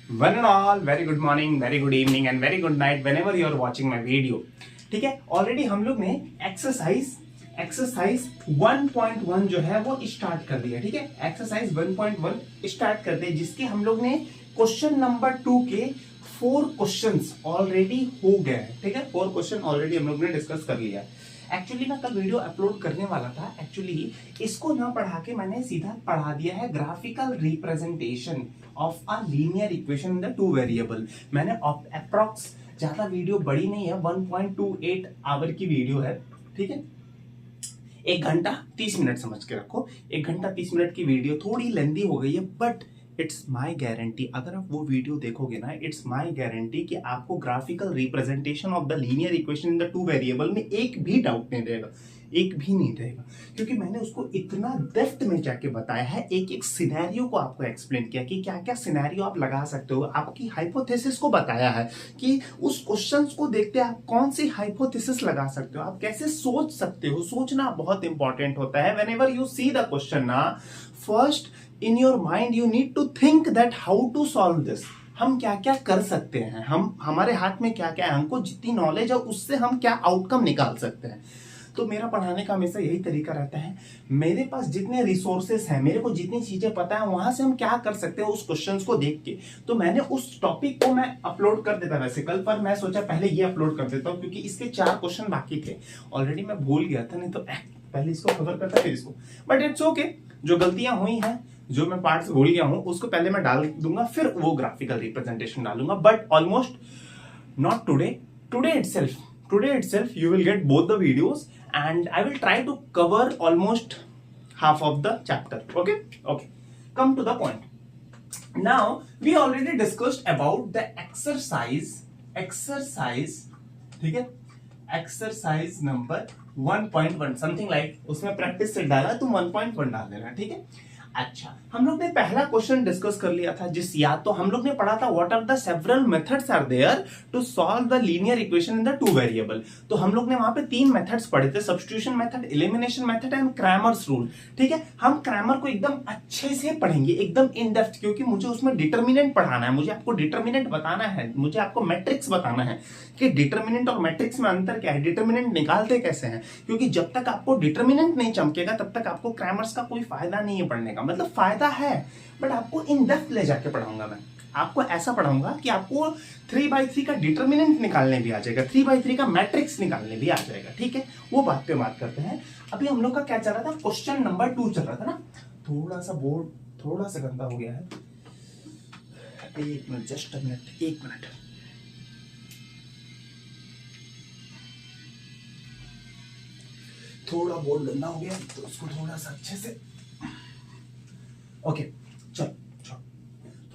One and all, very good morning, very good evening and very good night whenever you are watching my video. ठीक है, already हम लोग ने exercise 1.1 जो है वो स्टार्ट कर दिया। ठीक है, एक्सरसाइज 1.1 स्टार्ट कर दिया, जिसके हम लोग ने क्वेश्चन नंबर 2 के 4 क्वेश्चंस ऑलरेडी हो गए हैं। ठीक है, 4 क्वेश्चन ऑलरेडी हम लोग ने डिस्कस कर लिया। एक्चुअली मैं कल वीडियो अपलोड करने वाला था, एक्चुअली इसको ना पढ़ा के मैंने सीधा पढ़ा दिया है graphical representation of a linear equation in the two variable. मैंने अप्रॉक्स, ज्यादा वीडियो बड़ी नहीं है, 1.28 आवर की वीडियो है। ठीक है, 1 घंटा 30 मिनट समझ के रखो। 1 घंटा 30 मिनट की वीडियो थोड़ी लेंदी हो गई है, बट इट्स माई गारंटी, अगर आप वो वीडियो देखोगे ना, इट्स माई गारंटी कि आपको graphical representation of the linear equation in the two variable में एक भी डाउट नहीं रहेगा, एक भी नहीं रहेगा, क्योंकि मैंने उसको इतना डेप्थ में जाके बताया है, एक एक सिनेरियो को आपको एक्सप्लेन किया कि क्या क्या सिनेरियो आप लगा सकते हो, आपकी हाइपोथेसिस को बताया है कि उस क्वेश्चंस को देखते आप कौन सी हाइपोथेसिस लगा सकते हो, आप कैसे सोच सकते हो। सोचना बहुत इंपॉर्टेंट होता है। Whenever you see the question ना, first in your mind you need to think that how to solve this. हम क्या क्या कर सकते हैं, हमारे हाथ में क्या क्या है, हमको जितनी नॉलेज है उससे हम क्या आउटकम निकाल सकते हैं। तो मेरा पढ़ाने का हमेशा यही तरीका रहता है, मेरे पास जितने रिसोर्सेस हैं, मेरे को जितनी चीजें पता है, वहां से हम क्या कर सकते हैं उस क्वेश्चंस को देख के। तो मैंने उस टॉपिक को मैं अपलोड कर देता वैसे कल, पर मैं सोचा पहले ये अपलोड कर देता हूं, क्योंकि इसके 4 क्वेश्चन बाकी थे। ऑलरेडी मैं भूल गया था, नहीं तो पहले इसको कवर करता फिर इसको, बट इट्स ओके। जो गलतियां हुई हैं, जो मैं पार्ट्स भूल गया हूं, उसको पहले मैं डाल दूंगा, फिर वो ग्राफिकल रिप्रेजेंटेशन डालूंगा। But almost not today itself you will get both the videos and I will try to cover almost half of the chapter. Okay, come to the point. Now we already discussed about the exercise, ठीक है, exercise number 1.1 something like, उसमें practice से डाला तुम 1.1 डाल देना। ठीक है, अच्छा, हम लोग ने पहला क्वेश्चन डिस्कस कर लिया था, जिस याद तो हम लोग ने पढ़ा था what are the several methods are there to solve the linear equation in the two variable. तो हम लोग ने वहां पे 3 मेथड्स पढ़े थे, substitution method, elimination method and Cramer's rule. ठीक है, हम क्रैमर को एकदम अच्छे से पढ़ेंगे, एकदम इन डेप्थ, क्योंकि मुझे उसमें डिटर्मिनेंट पढ़ाना है, मुझे आपको डिटर्मिनेंट बताना है, मुझे आपको मैट्रिक्स बताना है कि डिटर्मिनेंट और मैट्रिक्स में अंतर क्या है, डिटर्मिनेंट निकालते कैसे हैं। क्योंकि जब तक आपको डिटर्मिनेंट नहीं चमकेगा तब तक आपको क्रैमर्स का कोई फायदा नहीं है पढ़ने का। मतलब फायदा है, बट आपको इन डेप्थ ले जाके पढ़ाऊंगा मैं, आपको ऐसा पढ़ाऊंगा कि आपको 3/3 का डिटर्मिनेंट निकालने भी आ जाएगा, 3/3 का मैट्रिक्स निकालने भी आ जाएगा। ठीक है, वो बात पे बात करते हैं। अभी हम लोग का क्या चल रहा था, क्वेश्चन नंबर 2 चल रहा था ना। थोड़ा सा बोर्ड थोड़ा सा गंदा हो गया है, 1 minute, just a minute, 1 minute. थोड़ा बोर्ड गंदा हो गया तो उसको थोड़ा सा अच्छे से, ओके, चल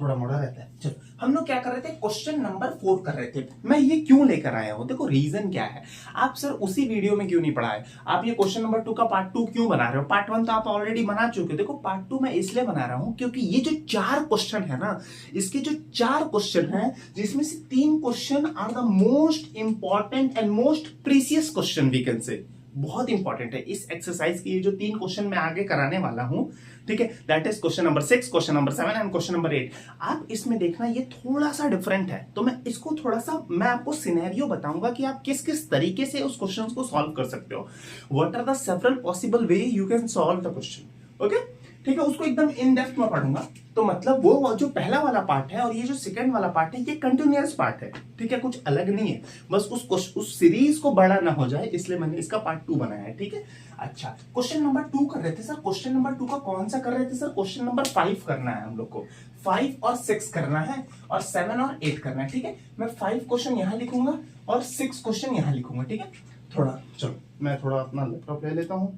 थोड़ा मोड़ा रहता है। चलो, हम लोग क्या कर रहे थे, क्वेश्चन नंबर 4 कर रहे थे। मैं ये क्यों लेकर आया हूं, देखो रीजन क्या है। आप सर उसी वीडियो में क्यों नहीं पढ़ाए, आप ये क्वेश्चन नंबर 2 का पार्ट 2 क्यों बना रहे हो, पार्ट 1 तो आप ऑलरेडी बना चुके हो। देखो पार्ट 2 मैं इसलिए बना रहा हूं क्योंकि ये जो 4 क्वेश्चन है ना, इसके जो 4 क्वेश्चन है, जिसमें से 3 question are the most important and most precious question, we can say, बहुत इंपॉर्टेंट है इस एक्सरसाइज की। ये जो 3 क्वेश्चन मैं आगे कराने वाला हूं, ठीक है, that is question number 6, question number 7 and question number 8। आप इसमें देखना ये थोड़ा सा डिफरेंट है, तो मैं इसको थोड़ा सा, मैं आपको सिनेरियो बताऊंगा कि आप किस किस तरीके से उस क्वेश्चन को सॉल्व कर सकते हो। What are the several possible way you can solve the question. Okay, ठीक है, उसको एकदम इन डेप्थ में पढ़ूंगा। तो मतलब वो जो पहला वाला पार्ट है और ये जो सेकंड वाला पार्ट है, ये कंटिन्यूअस पार्ट है। ठीक है, कुछ अलग नहीं है, बस उस सीरीज को बड़ा ना हो जाए इसलिए मैंने इसका पार्ट 2 बनाया है। ठीक है, अच्छा, क्वेश्चन नंबर 2 कर रहे थे सर, क्वेश्चन नंबर 2 का कौन सा कर रहे थे सर, क्वेश्चन नंबर 5 करना है हम लोग को, 5 और 6 करना है और 7 और 8 करना है। ठीक है, मैं 5 क्वेश्चन यहां लिखूंगा और 6 क्वेश्चन यहां लिखूंगा। ठीक है, थोड़ा चलो मैं थोड़ा अपना लैपटॉप ले लेता हूं,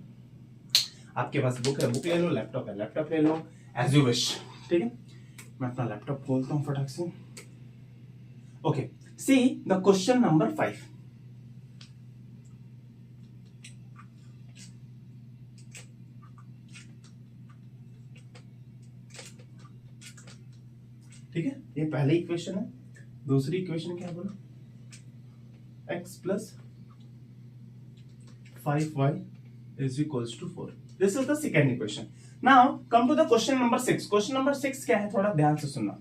आपके पास बुक है बुक ले लो, लैपटॉप है लैपटॉप ले लो, एज यू विश। ठीक है, मैं अपना लैपटॉप खोलता हूं फटाक से। Okay, C the question number 5। ठीक है, ये पहली इक्वेशन है। दूसरी इक्वेशन क्या बोला, x plus 5y is equals to 4. This is the second equation. Now come to the question number 6. Question number 6 क्या है, थोड़ा ध्यान से सुनना।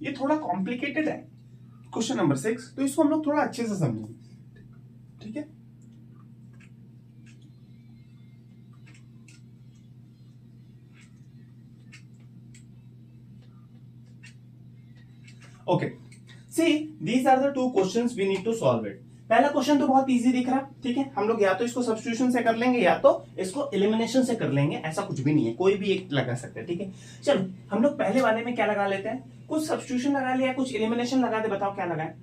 ये थोड़ा कॉम्प्लिकेटेड है क्वेश्चन नंबर 6, तो इसको हम लोग थोड़ा अच्छे से समझेंगे, ठीक है। Okay, see these are the two questions we need to solve it. पहला क्वेश्चन तो बहुत इजी दिख रहा, ठीक है। हम लोग या तो इसको सब्स्टिट्यूशन से कर लेंगे या तो इसको एलिमिनेशन से कर लेंगे, ऐसा कुछ भी नहीं है, कोई भी एक लगा सकते हैं, ठीक है। चलो हम लोग पहले वाले में क्या लगा लेते हैं, कुछ सब्स्टिट्यूशन लगा लिया, कुछ एलिमिनेशन लगा दे, बताओ क्या लगाए।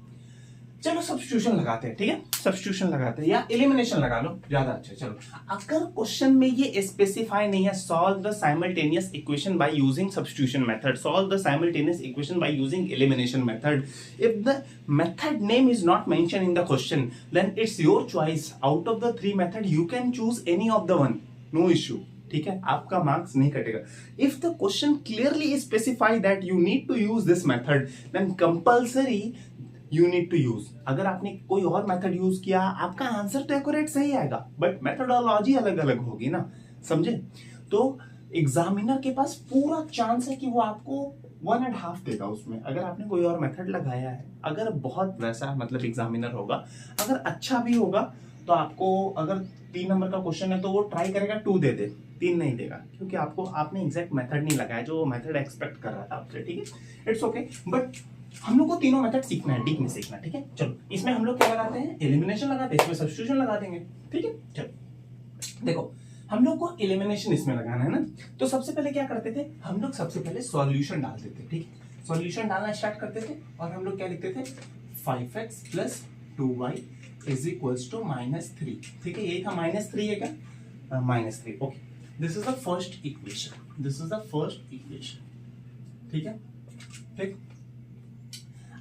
चलो सब्स्टिट्यूशन लगाते हैं, ठीक है, सब्स्टिट्यूशन लगाते हैं या एलिमिनेशन लगा लो, ज्यादा अच्छा। चलो अगर क्वेश्चन में ये स्पेसिफाई नहीं है, solve the simultaneous equation by using substitution method, solve the simultaneous equation by using elimination method, if the method name is not mention in the question then it's your choice, out of the 3 method you can choose any of the one, no issue, ठीक है, आपका marks नहीं कटेगा। If the question clearly specify that you need to use this method then compulsory you need to use. अगर आपने कोई और method use किया, आपका आंसर तो एक्यूरेट सही आएगा, बट मेथडोलॉजी अलग अलग होगी ना, समझे। तो एग्जामिनर के पास पूरा चांस है कि वो आपको 1.5 देगा उसमें, अगर आपने कोई और मेथड लगाया है। अगर बहुत वैसा मतलब एग्जामिनर होगा, अगर अच्छा भी होगा तो आपको, अगर 3 नंबर का क्वेश्चन है तो वो ट्राई करेगा 2 दे दे, 3 नहीं देगा, क्योंकि आपने एग्जैक्ट मेथड नहीं लगाया जो मेथड एक्सपेक्ट कर रहा था आपसे, ठीक है। इट्स ओके, बट हम लोग को तीनों मेथड सीखना है, डीप में सीखना, ठीक है। चलो इसमें हम लोग क्या लगाते हैं, एलिमिनेशन लगाते हैं, इसमें सब्स्टिट्यूशन लगा देंगे, ठीक है। चलो देखो हम लोग को एलिमिनेशन इसमें लगाना है ना, तो सबसे पहले क्या करते थे, हम लोग सबसे पहले सॉल्यूशन डालते थे, ठीक है। सॉल्यूशन डालना स्टार्ट करते थे और हम लोग क्या लिखते थे, 5x + 2y = -3, ठीक है। यही था -3 है क्या, -3, okay. This is the first equation, this is the first equation, ठीक है। ठीक,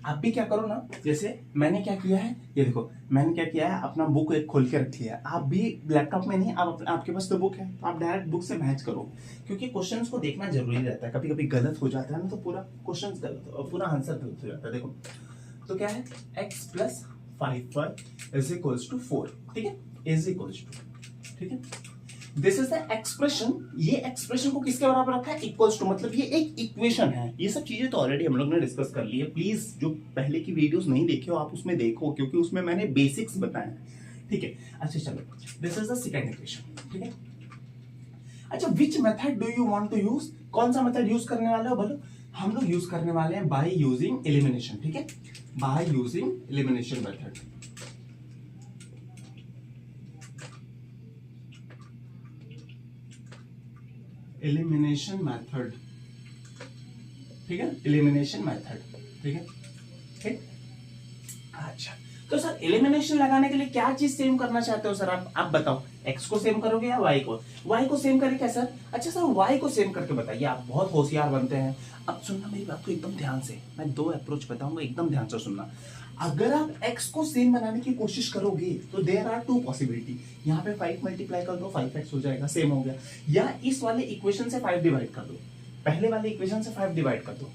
आप भी क्या करो ना, जैसे मैंने क्या किया है, ये देखो मैंने क्या किया है, अपना बुक एक खोल के रखी है। आप भी लैपटॉप में नहीं, आप आपके पास तो बुक है, तो आप डायरेक्ट बुक से मैच करो, क्योंकि क्वेश्चंस को देखना जरूरी रहता है। कभी कभी गलत हो जाता है ना, तो पूरा क्वेश्चंस गलत और पूरा आंसर गलत हो जाता है। देखो तो क्या है, x + 5y = 4, ठीक है, ठीक है। दिस इज द एक्सप्रेशन, ये एक्सप्रेशन को किसके बराबर रखा है, इक्वल्स टू, मतलब ये एक इक्वेशन है। ये सब चीजें तो ऑलरेडी हम लोग ने डिस्कस कर ली है, प्लीज जो पहले की वीडियोस नहीं देखे हो आप उसमें देखो, क्योंकि उसमें मैंने बेसिक्स बताए, ठीक है। अच्छा चलो, this is the second equation, ठीक है। अच्छा, which method do you want to use, कौन सा मेथड यूज करने वाले हो बोलो। हम लोग यूज करने वाले हैं बाय यूजिंग एलिमिनेशन, ठीक है, bye using elimination method. Elimination method, ठीक है, एलिमिनेशन मेथड, ठीक है, ठीक। अच्छा तो सर एलिमिनेशन लगाने के लिए क्या चीज सेम करना चाहते हो सर, आप बताओ, x को सेम करोगे या y को सेम करें क्या सर। अच्छा सर y को सेम करके बताइए, आप बहुत होशियार बनते हैं। अब सुनना मेरी बात को एकदम ध्यान से, मैं 2 अप्रोच बताऊंगा, एकदम ध्यान से सुनना। अगर आप x को सेम बनाने की कोशिश करोगे तो देयर आर 2 पॉसिबिलिटी, यहाँ पे 5 मल्टीप्लाई कर दो, 5x हो जाएगा, सेम हो गया, या इस वाले इक्वेशन से 5 डिवाइड कर दो, पहले वाले इक्वेशन से 5 डिवाइड कर दो,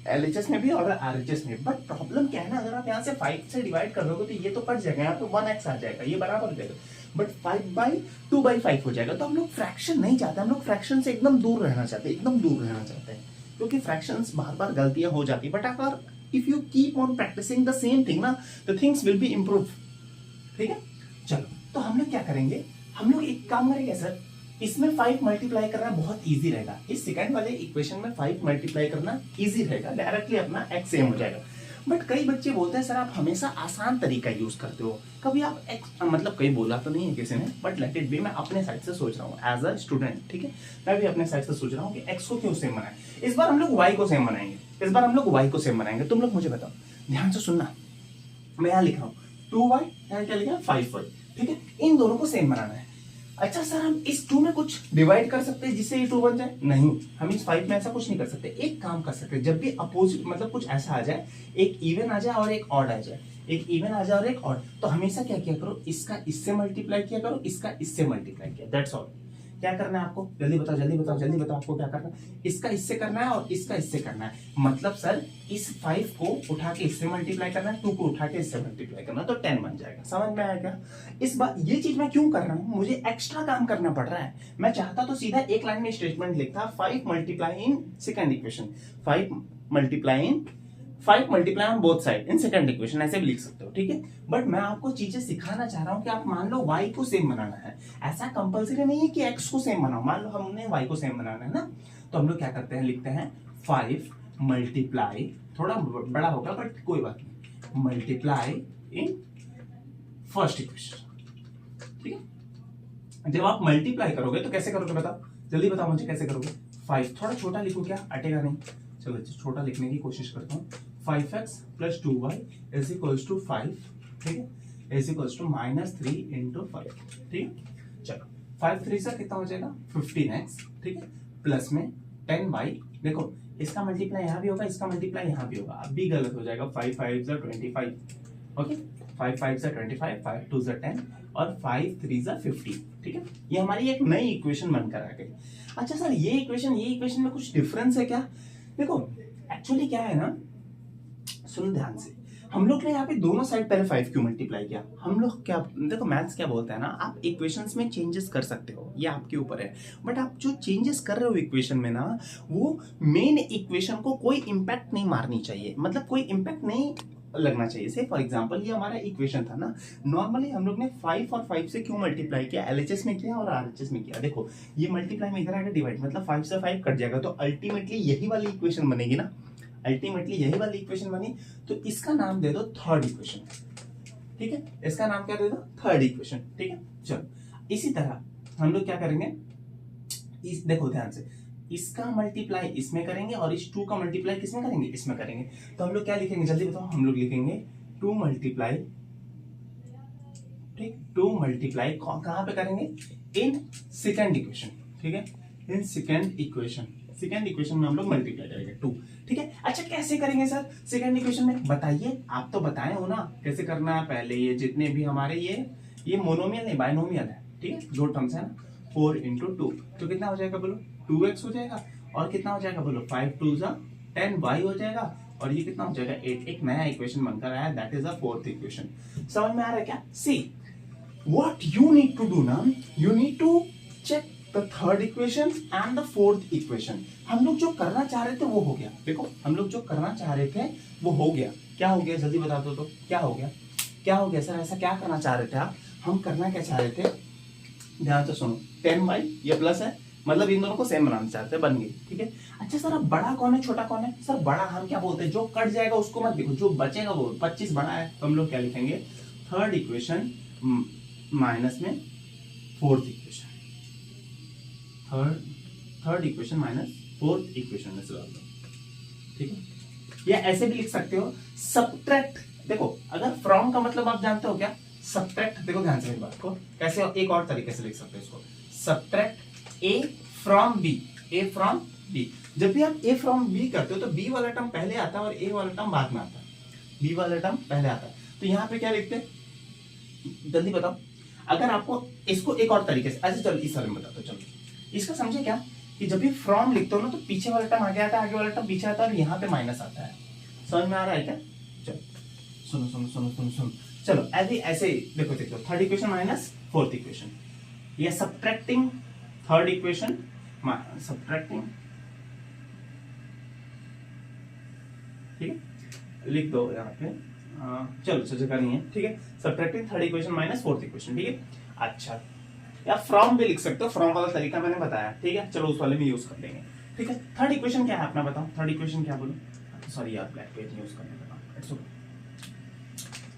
LHS में भी और RHS में। बट प्रॉब्लम क्या है ना, अगर आप यहाँ से 5 से डिवाइड कर दोगे तो ये तो कट जाएगा, यहाँ पे 1x आ जाएगा, ये बराबर हो जाएगा, बट 5/2/5 हो जाएगा। तो हम लोग फ्रैक्शन नहीं चाहते, हम लोग फ्रैक्शन से एकदम दूर रहना चाहते हैं, एकदम दूर रहना चाहते हैं, क्योंकि फ्रैक्शंस बार बार गलतियां हो जाती है। बट अगर if you keep on practising the same thing ना, the things will be improve, ठीक है। चलो तो हम लोग क्या करेंगे, हम लोग एक काम करेंगे सर, इसमें 5 मल्टीप्लाई करना बहुत इजी रहेगा, इस सेकंड वाले इक्वेशन में 5 मल्टीप्लाई करना इजी रहेगा, डायरेक्टली अपना x सेम हो जाएगा। बट कई बच्चे बोलते हैं सर आप हमेशा आसान तरीका यूज करते हो, कभी आप x, मतलब कहीं बोला तो नहीं है किसी ने, बट लेट इट बी, मैं अपने साइड से सोच रहा हूँ एज अ स्टूडेंट, ठीक है, मैं भी अपने साइड से सोच रहा हूँ कि x को क्यों सेम बनाए। इस बार हम लोग y को सेम बनाएंगे, इस बार हम लोग y को सेम बनाएंगे। तुम लोग मुझे बताओ, ध्यान से सुनना, मैं यहाँ लिख रहा हूँ 2y, यहाँ क्या लिखा है 5y, ठीक है, इन दोनों को सेम बनाना है। अच्छा सर हम इस 2 में कुछ डिवाइड कर सकते हैं जिससे ये 2 बन जाए, नहीं, हम इस 5 में ऐसा कुछ नहीं कर सकते। एक काम कर सकते हैं, जब भी अपोजिट मतलब कुछ ऐसा आ जाए, एक इवन आ जाए और एक ऑड आ जाए, एक इवन आ जाए और एक ऑड, तो हमेशा क्या किया करो, इसका इससे मल्टीप्लाई किया करो, इसका इससे मल्टीप्लाई किया, दैट्स ऑल। क्या करना है आपको, जल्दी बताओ जल्दी बताओ जल्दी बताओ, आपको क्या करना है, इसका इससे करना है और इसका इससे करना है। मतलब सर इस 5 को उठा के इससे मल्टीप्लाई करना है, 2 को उठा के इससे मल्टीप्लाई करना है, तो 10 बन जाएगा। समझ में आया क्या? इस बार ये चीज मैं क्यों कर रहा हूं, मुझे एक्स्ट्रा काम करना पड़ रहा है। मैं चाहता तो सीधा एक लाइन में स्टेटमेंट लिखता 5 multiply in second equation, 5 multiply on both side in second equation, ऐसे भी लिख सकते हो, ठीक है। बट मैं आपको चीजें सिखाना चाह रहा हूं कि आप मान लो y को सेम बनाना है, ऐसा कंपलसरी नहीं है कि x को सेम बनाओ। मान लो हमने y को सेम बनाना है ना, तो हम लोग क्या करते हैं, लिखते हैं 5 मल्टीप्लाई, थोड़ा बड़ा होगा बट कोई बात नहीं, मल्टीप्लाई इन फर्स्ट इक्वेशन, ठीक है। जब आप मल्टीप्लाई करोगे तो कैसे करोगे बताओ, जल्दी बताओ मुझे कैसे करोगे। 5 थोड़ा छोटा लिखो, क्या अटेगा नहीं, चलो छोटा लिखने की कोशिश करता हूँ। 5x + 2y is equals to 5, ठीक है, इज इक्वल्स टू -3 × 5, ठीक है। चलो 5 3 से कितना हो जाएगा 15x, ठीक है, प्लस में 10y, देखो इसका मल्टीप्लाई यहाँ भी होगा, इसका मल्टीप्लाई यहाँ भी होगा, अब भी गलत हो जाएगा। 5 5 × 25, ओके, 5 5 × 25, 5 2 × 10 और 5 3 × 15, ठीक है। ये हमारी एक नई इक्वेशन बनकर आ गई। अच्छा सर ये इक्वेशन में कुछ डिफरेंस है क्या? देखो एक्चुअली क्या है ना, सुनो ध्यान से, हम लोग ने यहाँ पे दोनों साइड पहले 5 क्यों मल्टीप्लाई किया, हम लोग क्या, देखो मैथ्स क्या बोलता है ना, आप इक्वेशंस में चेंजेस कर सकते हो, ये आपके ऊपर है, बट आप जो चेंजेस कर रहे हो इक्वेशन में ना, वो मेन इक्वेशन को कोई इंपैक्ट नहीं मारनी चाहिए, मतलब कोई इंपैक्ट नहीं लगना चाहिए। से फॉर एग्जांपल ये हमारा इक्वेशन था ना, नॉर्मली हम लोग ने 5 और 5 से क्यों मल्टीप्लाई किया, एलएचएस में किया और आरएचएस में किया। देखो ये मल्टीप्लाई में इधर आएगा डिवाइड, मतलब 5 से 5 कट जाएगा, तो अल्टीमेटली यही वाली इक्वेशन बनेगी ना, अल्टीमेटली यही वाली इक्वेशन बनी, तो इसका नाम दे दो थर्ड इक्वेशन, ठीक है, इसका नाम क्या दे दो, थर्ड इक्वेशन, ठीक है। चलो इसी तरह हम लोग क्या करेंगे, इस देखो ध्यान से, इसका मल्टीप्लाई इसमें करेंगे और इस 2 का मल्टीप्लाई किसमें करेंगे, इसमें करेंगे, तो हम लोग क्या लिखेंगे जल्दी बताओ, हम लोग लिखेंगे 2 मल्टीप्लाई, ठीक, 2 मल्टीप्लाई कहां पे करेंगे, इन सेकंड इक्वेशन, ठीक है, इन सेकंड इक्वेशन में हम लोग मल्टीप्लाई करेंगे 2, ठीक है। अच्छा कैसे करेंगे सर सेकंड इक्वेशन में, बताइए, आप तो बताए हो ना कैसे करना है। पहले ये जितने भी हमारे ये मोनोमियल नहीं बायनोमियल है, ठीक है, दो टर्म्स है ना, 4 × 2, तो कितना हो जाएगा बोलो, 2x हो जाएगा, और कितना हो जाएगा बोलो, 5 2 × 10y हो जाएगा, और ये कितना हो जाएगा 8, एक नया इक्वेशन बनकर आया, that is the fourth equation. समझ में आ रहा है क्या? See what you need to do ना, you need to check the third equation and the fourth equation. हम लोग जो करना चाह रहे थे वो हो गया, देखो हम लोग जो करना चाह रहे थे वो हो गया। क्या हो गया जल्दी बता दो, तो क्या हो गया, क्या हो गया सर, ऐसा क्या करना चाह रहे थे आप, हम करना क्या चाह रहे थे, ध्यान से सुनो, 10y ये प्लस है, मतलब इन दोनों को सेम बनाना चाहते हैं, बन गई, ठीक है। अच्छा सर अब बड़ा कौन है छोटा कौन है, सर बड़ा हम क्या बोलते हैं, जो कट जाएगा उसको मत देखो, जो बचेगा वो 25 बड़ा है, तो हम लोग क्या लिखेंगे, थर्ड इक्वेशन माइनस में fourth equation, third equation minus fourth equation में से डाल दो, ठीक है। या ऐसे भी लिख सकते हो सबट्रैक्ट, देखो अगर फ्रॉम का मतलब आप जानते हो क्या, सबट्रैक्ट, देखो ध्यान से मेरी बात को, कैसे एक और तरीके से लिख सकते हो इसको, subtract A from B, A from B. जब भी आप ए फ्रॉम बी करते हो तो बी वाला टर्म पहले आता है और ए वाला टर्म बाद में आता है, बी वाला टर्म पहले आता है, तो यहाँ पे क्या लिखते हैं जल्दी बताओ। अगर आपको इसको एक और तरीके से, अच्छा चलो इस वाले में बताओ, चलो इसका समझे क्या, कि जब भी फ्रॉम लिखते हो ना तो पीछे वाला टर्म आगे आता है, आगे वाला टर्म पीछे आता है, और यहाँ पे माइनस आता है। समझ में आ रहा है क्या? चलो सुनो सुनो सुनो सुनो सुनो, चलो ऐसे देखो देखो, third equation minus fourth equation, ये सब्ट्रैक्टिंग थर्ड इक्वेशन, सब्ट्रैक्टिंग, ठीक है, लिख दो यहाँ पे, चलो जगह नहीं है, ठीक है, subtracting third equation minus fourth equation, ठीक है। अच्छा या फ्रॉम भी लिख सकते हो, फ्रॉम वाला तरीका मैंने बताया, ठीक है, चलो उस वाले में यूज कर लेंगे, ठीक है। थर्ड इक्वेशन क्या है अपना बताओ, थर्ड इक्वेशन क्या बोलो, सॉरी यार ब्लैक पेज यूज करने लगा,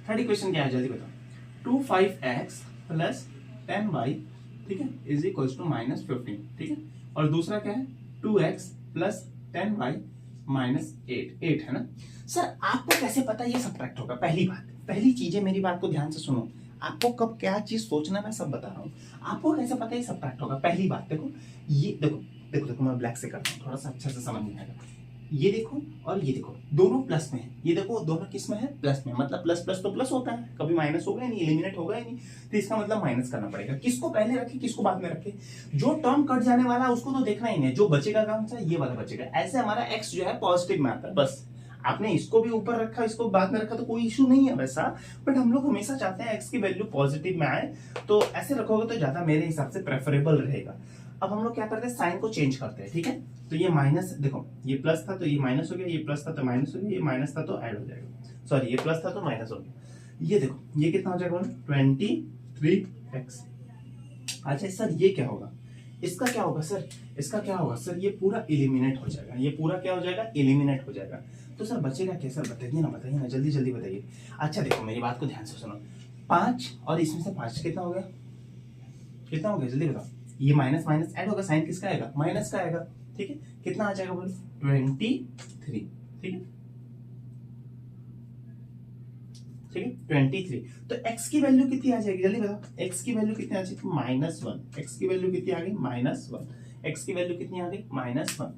थर्ड इक्वेशन क्या है जल्दी बताओ, 2 5x प्लस 10y, ठीक है, इज इक्वल्स टू -15, ठीक है, और दूसरा क्या है 2x प्लस 10y माइनस 8 है ना। सर आपको कैसे पता ये सब्ट्रैक्ट होगा, पहली बात, पहली चीज है, मेरी बात को ध्यान से सुनो, आपको कब क्या चीज सोचना मैं सब बता रहा हूँ, आपको कैसे पता ये सब्ट्रैक्ट होगा। पहली बात देखो, ये देखो देखो देखो मैं ब्लैक से करता हूँ, थोड़ा सा अच्छा से समझ में आएगा। ये देखो और ये देखो, दोनों प्लस में है। ये देखो दोनों किस में है? प्लस में। मतलब प्लस प्लस तो प्लस होता है, कभी माइनस होगा ही नहीं, एलिमिनेट होगा ही नहीं। तो इसका मतलब माइनस करना पड़ेगा। किसको पहले रखे, किसको बाद में रखे? जो टर्म कट जाने वाला है उसको तो देखना ही नहीं, जो बचेगा कौन सा? ये वाला बचेगा। ऐसे हमारा एक्स जो है पॉजिटिव में आता है। बस आपने इसको भी ऊपर रखा, इसको बाद में रखा तो कोई इशू नहीं है वैसा, बट हम लोग हमेशा चाहते हैं एक्स की वैल्यू पॉजिटिव में आए, तो ऐसे रखोगे तो ज्यादा मेरे हिसाब से प्रेफरेबल रहेगा। अब हम लोग क्या करते हैं, साइन को चेंज करते हैं, ठीक है। तो ये माइनस, देखो ये प्लस था तो ये माइनस हो गया, ये प्लस था तो माइनस हो गया, ये माइनस था तो ऐड हो जाएगा, सॉरी ये प्लस था तो माइनस हो गया। ये देखो ये कितना हो जाएगा? 23x। अच्छा सर ये क्या होगा? इसका क्या होगा सर? इसका क्या होगा सर? ये पूरा एलिमिनेट हो जाएगा। ये पूरा क्या हो जाएगा? एलिमिनेट हो जाएगा। तो सर बचेगा क्या सर? बताइए ना, जल्दी जल्दी बताइए। अच्छा देखो मेरी बात को ध्यान से सुनो, 5 और इसमें से 5 कितना हो गया? कितना हो गया जल्दी बताओ। ये माइनस माइनस ऐड होगा, साइन किसका आएगा? माइनस का आएगा, ठीक है। कितना आ जाएगा बोलो? 23, ठीक है, ठीक है 23। तो x की वैल्यू कितनी आ जाएगी जल्दी बताओ? x की वैल्यू कितनी आ जाएगी? -1। x की वैल्यू कितनी आ गई? -1। x की वैल्यू कितनी आ गई? -1।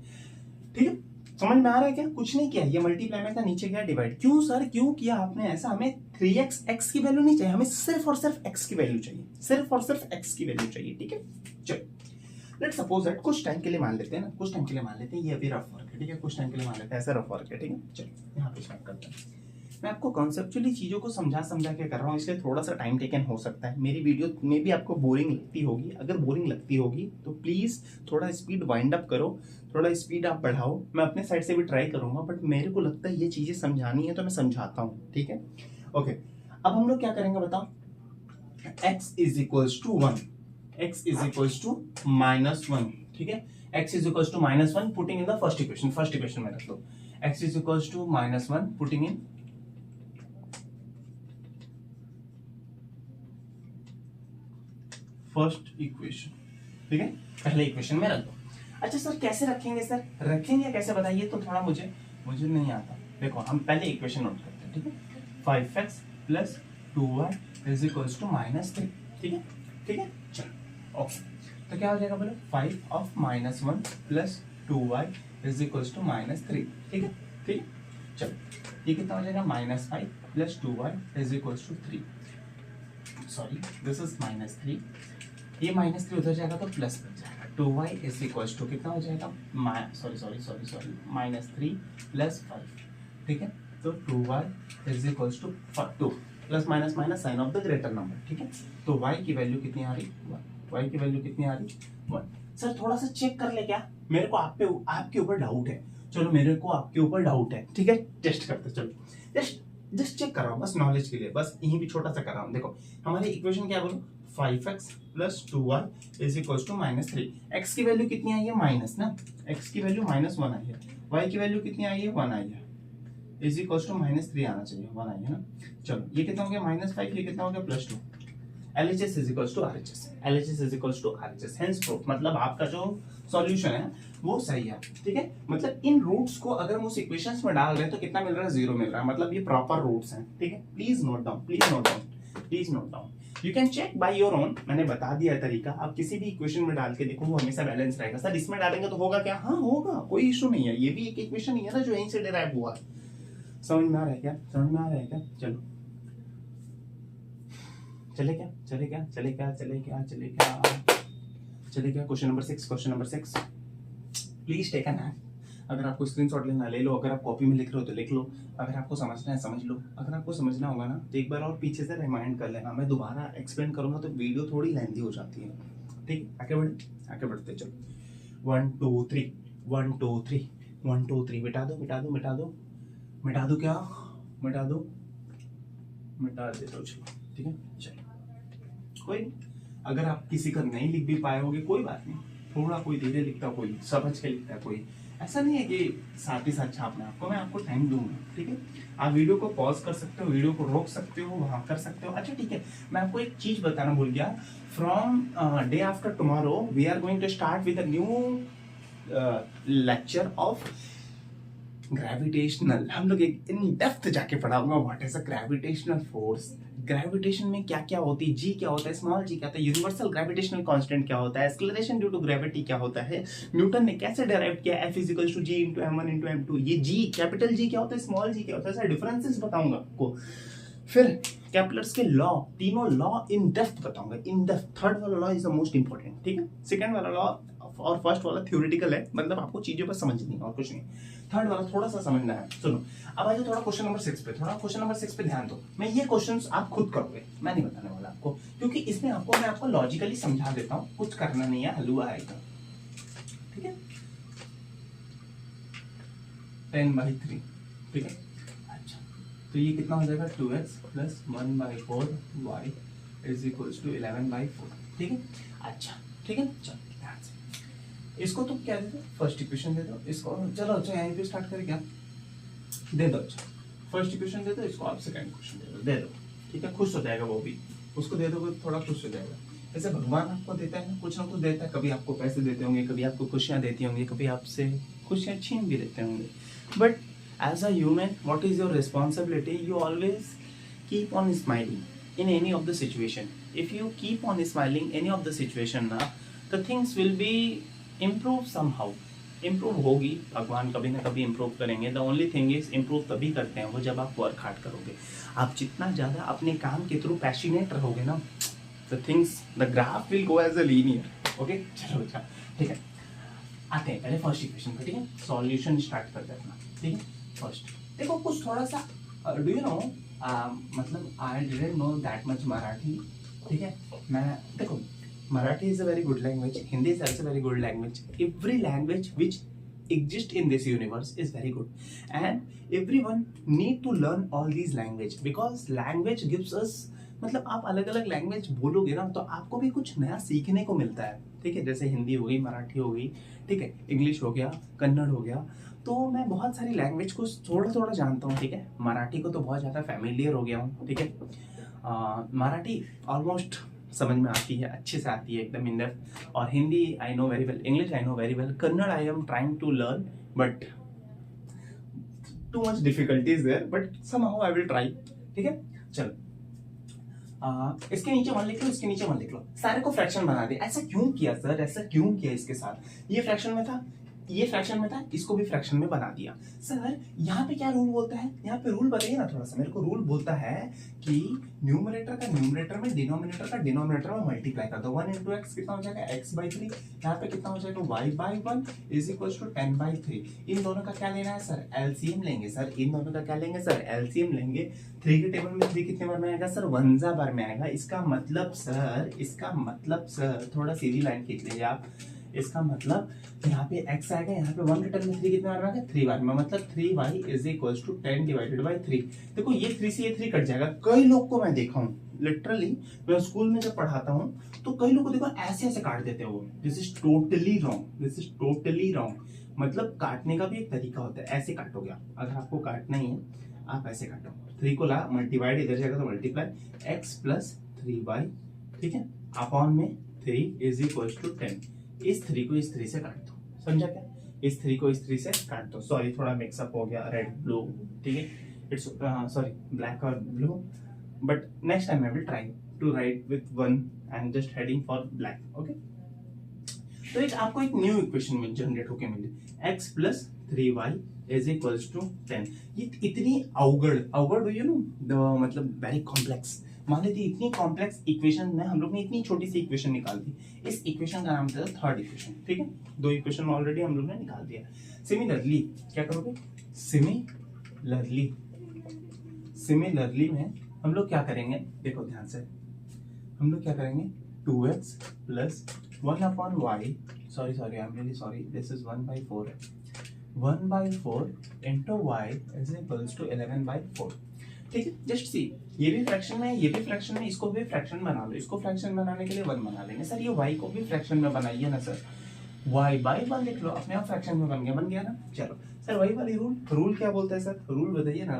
ठीक है, समझ में आ रहा है क्या? कुछ नहीं किया, ये मल्टीप्लाई में था, नीचे गया डिवाइड। क्यों सर, क्यों किया आपने ऐसा? हमें 3x x की वैल्यू नहीं चाहिए, हमें सिर्फ और सिर्फ x की वैल्यू चाहिए, सिर्फ और सिर्फ x की वैल्यू चाहिए, ठीक है। चलो लेट्स सपोज दैट कुछ टाइम के लिए मान लेते हैं ना, कुछ टाइम के लिए मान लेते हैं, ये अभी रफ वर्क है, ठीक है, कुछ टाइम के लिए मान लेते हैं ऐसा रफ वर्क है, ठीक है। चलो यहाँ पे स्टार्ट करते हैं। मैं आपको कॉन्सेप्चुअली चीजों को समझा के कर रहा हूँ, इसलिए थोड़ा सा टाइम टेकन हो सकता है। मेरी वीडियो में भी आपको बोरिंग लगती होगी, अगर बोरिंग लगती होगी तो प्लीज थोड़ा स्पीड वाइंड अप करो, थोड़ा स्पीड आप बढ़ाओ। मैं अपने साइड से भी ट्राई करूंगा, बट मेरे को लगता है ये चीजें समझानी है तो मैं समझाता हूँ, ठीक है। ओके, अब हम लोग क्या करेंगे बताओ? x is equals to 1, x is equals to -1, ठीक है। x is equals to -1 putting in the first equation में रख लो। x is equals to -1 putting in first equation, ठीक है, पहले इक्वेशन में रख दो। अच्छा सर कैसे रखेंगे? सर रखेंगे कैसे बताइए तो, थोड़ा मुझे नहीं आता। देखो हम पहले इक्वेशन नोट करते हैं, ठीक है। 5x प्लस 2y इज इक्वल्स टू -3, ठीक है, ठीक है। चलो ओके, तो क्या हो जाएगा बोलो? 5 of -1 plus 2y is equals to -3, ठीक है, ठीक है। चलो ये कितना हो जाएगा? -5 plus 2y is equals to 3, sorry this is -3, ये -3 उधर जाएगा तो प्लस बन जाएगा। 2y इज इक्वल्स टू कितना हो जाएगा? सॉरी -3 प्लस 5, ठीक है। तो 2y is equals to 2 plus minus minus sign of the greater number, ठीक है। तो y की वैल्यू कितनी आ रही? 1। y की वैल्यू कितनी आ रही? 1। सर थोड़ा सा चेक कर ले क्या? मेरे को आपके ऊपर डाउट है। चलो मेरे को आपके ऊपर डाउट है, ठीक है, टेस्ट करते। चलो जस्ट चेक कर रहा हूँ, बस नॉलेज के लिए, बस यहीं भी छोटा सा कर रहा हूँ। देखो हमारी इक्वेशन क्या बोलो? 5x प्लस 2y is equals to -3। x की वैल्यू कितनी आई है? माइनस ना, x की वैल्यू -1 आई है। y की वैल्यू कितनी आई है? 1 आई है, इज इक्वल्स टू -3 आना चाहिए, 1 आई है ना। चलो ये कितना हो गया? -5, ये कितना हो गया? +2। LHS is equals to RHS, LHS is equals to RHS, hence proof, मतलब आपका जो सॉल्यूशन है वो सही है, ठीक है। मतलब इन रूट्स को अगर हम उस इक्वेशंस में डाल रहे हैं तो कितना मिल रहा है? 0 मिल रहा है, मतलब ये प्रॉपर रूट्स हैं, ठीक है। Please note down, please note down, please note down. You can check by your own, मैंने बता दिया तरीका। आप किसी भी इक्वेशन में डाल के देखो, वो हमेशा बैलेंस रहेगा। सर इसमें डालेंगे तो होगा क्या? हाँ होगा, कोई इशू नहीं है, ये भी एक इक्वेशन ही है ना जो यहीं से डिराइव हुआ। समझ में आ रहा है क्या? समझ में आ रहा है क्या? चलो चले क्या? Question number 6, please take an app. अगर आपको स्क्रीनशॉट लेना ले लो, अगर आप कॉपी में लिख रहे हो तो लिख लो, अगर आपको समझना है समझ लो, अगर आपको समझना होगा ना तो एक बार और पीछे से रिमाइंड कर लेना। मैं दोबारा एक्सप्लेन करूंगा तो वीडियो थोड़ी लेंथी हो जाती है, ठीक है। आगे बढ़ते चलो। 1 2 3 1 2 3 1 2 3 मिटा दो क्या? मिटा दे दो, चलो ठीक है। चलो कोई, अगर आप किसी का नहीं लिख भी पाए होगे कोई बात नहीं, थोड़ा कोई धीरे लिखता, कोई समझ के लिखता है, कोई ऐसा नहीं है कि साथ ही साथ छापना। मैं आपको टाइम दूंगा, ठीक है। आप वीडियो को पॉज कर सकते हो, वीडियो को रोक सकते हो, वहां कर सकते हो। अच्छा ठीक है, मैं आपको एक चीज बताना भूल गया। From day after tomorrow we are going to start with a new lecture of gravitational, हम लोग एक इन डेप्थ जाके पढ़ाऊंगा what is a gravitational force, gravitation में क्या क्या होती है, जी क्या होता है, स्मॉल जी क्या होता है, यूनिवर्सल ग्रेविटेशनल कांस्टेंट क्या होता है, एक्सेलरेशन ड्यू टू ग्रेविटी क्या होता है, न्यूटन ने कैसे डिराइव किया F equals to G into m1 into m2, ये जी कैपिटल जी क्या होता है, स्मॉल जी क्या होता है, सर डिफरेंसेस बताऊंगा आपको। फिर केपलर्स के लॉ, तीनों लॉ इन डेप्थ बताऊंगा, इन डेप्थ। थर्ड वाला law is the most important, ठीक है। सेकंड वाला लॉ और फर्स्ट वाला थ्योरेटिकल है, मतलब आपको चीजों पर समझनी है और कुछ नहीं। थर्ड वाला थोड़ा सा समझना है। सुनो, अब आ जाओ थोड़ा क्वेश्चन नंबर 6 पे, थोड़ा क्वेश्चन नंबर 6 पे ध्यान दो। मैं ये क्वेश्चंस आप खुद करोगे, मैं नहीं बताने वाला आपको, क्योंकि इसमें मैं आपको लॉजिकली समझा देता हूँ, कुछ करना नहीं है, हलवा आएगा, ठीक है। 10/3, ठीक है। अच्छा, तो ये कितना हो जाएगा 2x plus 1/4y is equals to 11/4, ठीक है। अच्छा, ठीक है, चलो ध्यान से इसको तो क्या दे दो, फर्स्ट इक्वेशन दे दो इसको, चलो अच्छा यहीं पे स्टार्ट करें क्या, दे दो। अच्छा, फर्स्ट इक्वेशन दे दो, इसको आप सेकंड इक्वेशन दे दो, ठीक है। खुश हो जाएगा वो भी, उसको दे दोगे थोड़ा खुश हो जाएगा। जैसे भगवान आपको देता है ना कुछ देता है, कभी आपको पैसे देते होंगे, कभी आपको खुशियां देती होंगी, कभी आपसे खुशियां छीन भी लेते होंगे, but as a human what is your responsibility, you always keep on smiling in any of the situation. If you keep on smiling any of the situation na, the things will be improve somehow, improve होगी, भगवान कभी ना कभी improve करेंगे। the only thing is improve तभी करते हैं वो जब आप वर्क हार्ड करोगे। आप जितना ज़्यादा अपने काम के थ्रू पैशनेट रहोगे ना, the things, the graph will go as a linear, okay। चलो अच्छा, ठीक है, आते हैं पहले फर्स्ट इक्वेशन पे, ठीक है। सॉल्यूशन स्टार्ट करते हैं अपना, ठीक है। फर्स्ट देखो कुछ थोड़ा सा, डू यू नो, मतलब I didn't know that much Marathi, ठीक है। मैं देखो, Marathi is a very good language, Hindi is also very good language, every language which exist in this universe is very good and everyone need to learn all these language because language gives us, मतलब आप अलग अलग language बोलोगे ना तो आपको भी कुछ नया सीखने को मिलता है, ठीक है। जैसे हिंदी हो गई, मराठी हो गई, ठीक है, इंग्लिश हो गया, कन्नड़ हो गया, तो मैं बहुत सारी लैंग्वेज को थोड़ा थोड़ा जानता हूँ, ठीक है। मराठी को तो बहुत ज़्यादा फैमिलियर हो गया हूँ, ठीक है। मराठी ऑलमोस्ट समझ में आती है, अच्छे से आती है एकदम इन डेप्थ, और Hindi I know very well, English I know very well, Kannada I am trying to learn but too much difficulties there, but somehow I will try, ठीक है। चलो, इसके नीचे मान लिख लो, इसके नीचे मान लिख लो, सारे को फ्रैक्शन बना दे। ऐसा क्यों किया सर, ऐसा क्यों किया इसके साथ, ये फ्रैक्शन में था, ये फ्रैक्शन में था, इसको भी फ्रैक्शन में बना दिया। सर यहाँ पे क्या रूल बोलता है, यहाँ पे रूल बताइए ना थोड़ा सा मेरे को। रूल बोलता है कि न्यूमरेटर का न्यूमरेटर में, डिनोमिनेटर का डिनोमिनेटर में मल्टीप्लाई कर दो। 1 इंटू एक्स कितना हो जाएगा, x/3, यहाँ पे कितना हो जाएगा, y/1 इज इक्वल टू 10/3। इन दोनों का क्या लेना है सर, एलसीएम लेंगे सर, इन दोनों का क्या लेंगे सर, एलसीएम लेंगे। 3 के टेबल में 3 कितने बार में आएगा सर, 1 बार में आएगा। इसका मतलब सर थोड़ा सीधी लाइन खींच लीजिए आप, इसका मतलब यहाँ पे x आएगा, यहाँ पे 1 के टर्म में 3 कितने बार में आएगा, 3 बार में, मतलब 3y is equals to 10 divided by 3। देखो ये 3 से ये 3 कट जाएगा। कई लोग को मैं देखा हूँ लिटरली, मैं स्कूल में जब पढ़ाता हूँ तो कई लोग को देखो ऐसे ऐसे काट देते हैं वो। दिस इज टोटली रॉन्ग, मतलब काटने का भी एक तरीका होता है। ऐसे काटोगे आप, अगर आपको काटना ही है आप ऐसे काटो, 3 को ला मल्टीप्लाइड, इधर जाएगा तो मल्टीप्लाई x प्लस 3y, ठीक है, अपॉन में 3 इज इक्वल्स टू 10। इस 3 को इस 3 से काट दो, समझा क्या, इस 3 को इस 3 से काट दो। सॉरी थोड़ा मिक्सअप हो गया, रेड ब्लू, ठीक है, इट्स सॉरी ब्लैक और blue, but next time I will try to write with 1 and just heading for black, okay. तो एक आपको एक न्यू इक्वेशन में जनरेट होके मिली, x plus 3y is equals to 10। ये इतनी अवगढ़ यू नो, मतलब वेरी कॉम्प्लेक्स, मान लेते इतनी कॉम्प्लेक्स इक्वेशन में हम लोग ने इतनी छोटी सी इक्वेशन निकाल दी। इस इक्वेशन का नाम था थर्ड इक्वेशन, ठीक है। 2 इक्वेशन ऑलरेडी हम लोग ने निकाल दिया। सिमिलरली क्या करोगे, सिमिलरली में हम लोग क्या करेंगे, देखो ध्यान से, हम लोग क्या करेंगे, 2x plus 1/y, sorry I am really sorry, this is 1/4 है, 1/4 into y is equals to 11/4, ठीक है। जस्ट सी, ये भी फ्रैक्शन में है, ये भी फ्रैक्शन में, इसको भी फ्रैक्शन बना लो। इसको फ्रैक्शन बनाने के लिए 1 बना लेंगे। सर ये y को भी फ्रैक्शन में बनाइए ना सर, y/1 लिख लो, अपने आप फ्रैक्शन में बन गया ना। चलो सर वही वाली रूल क्या बोलता है सर, रूल बताइए ना।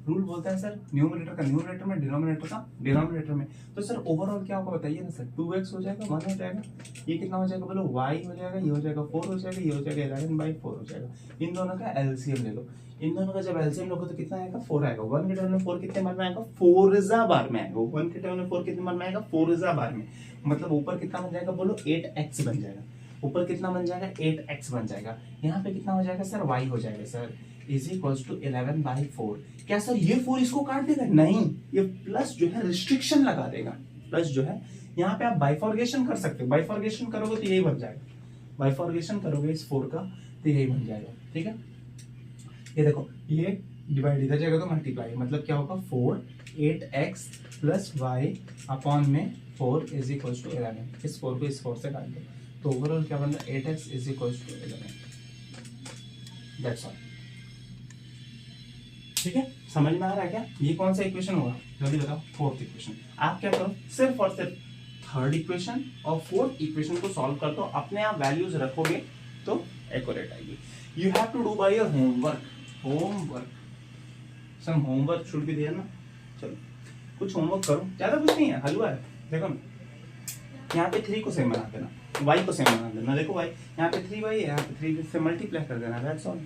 रूल बोलता है सर न्यूमरेटर का न्यूमरेटर में, डिनोमिनेटर का डिनोमिनेटर में। तो सर ओवरऑल क्या होगा बताइए ना सर, 2x हो जाएगा, 1 हो जाएगा, ये कितना हो जाएगा बोलो, y हो जाएगा, ये हो जाएगा 4 हो जाएगा, ये हो जाएगा 11/4 हो जाएगा। इन दोनों का एलसीएम ले लो, इन दोनों का जब एलसीएम लोगे तो कितना आएगा, 4 आएगा। 1 के टर्म में 4 कितने बार में आएगा, 4 बार में आएगा। 1 के टर्म में 4 कितने बार में आएगा, 4 बार में। मतलब ऊपर कितना बन जाएगा बोलो, 8x बन जाएगा। ऊपर कितना बन जाएगा, 8x बन जाएगा। यहाँ पे कितना हो जाएगा सर, y हो जाएगा सर इज इक्वल्स टू 11/4। क्या सर ये 4 इसको काट देगा, नहीं, ये प्लस जो है रिस्ट्रिक्शन लगा देगा। प्लस जो है यहाँ पे आप बाइफॉर्गेशन कर सकते हो, बाइफॉर्गेशन करोगे तो यही बन जाएगा, बाइफॉर्गेशन करोगे इस 4 का तो यही बन जाएगा। ठीक है, ये देखो ये डिवाइड इधर जाएगा तो मल्टीप्लाई, मतलब क्या होगा 4 8x प्लस y अपॉन में 4 इज इक्वल्स टू 11। इस 4 को इस 4 से काट दो तो ओवरऑल क्या बन रहा है, 8x is equals to 11। That's all. ठीक है, समझ में आ रहा है क्या, ये कौन सा इक्वेशन होगा, जल्दी बताओ, फोर्थ इक्वेशन। आप क्या करो, सिर्फ और सिर्फ थर्ड इक्वेशन और फोर्थ इक्वेशन को सॉल्व कर दो, अपने आप वैल्यूज रखोगे तो एक्यूरेट आएगी। You have to do by your homework some homework should be there ना। चलो कुछ होमवर्क करो, ज्यादा कुछ नहीं है, हलवा है। देखो ना यहाँ पे 3 को सेम बना देना, y को सेम बना देना। देखो y यहाँ पे 3y है, यहाँ पे 3 से मल्टीप्लाई कर देना, दैट्स ऑल।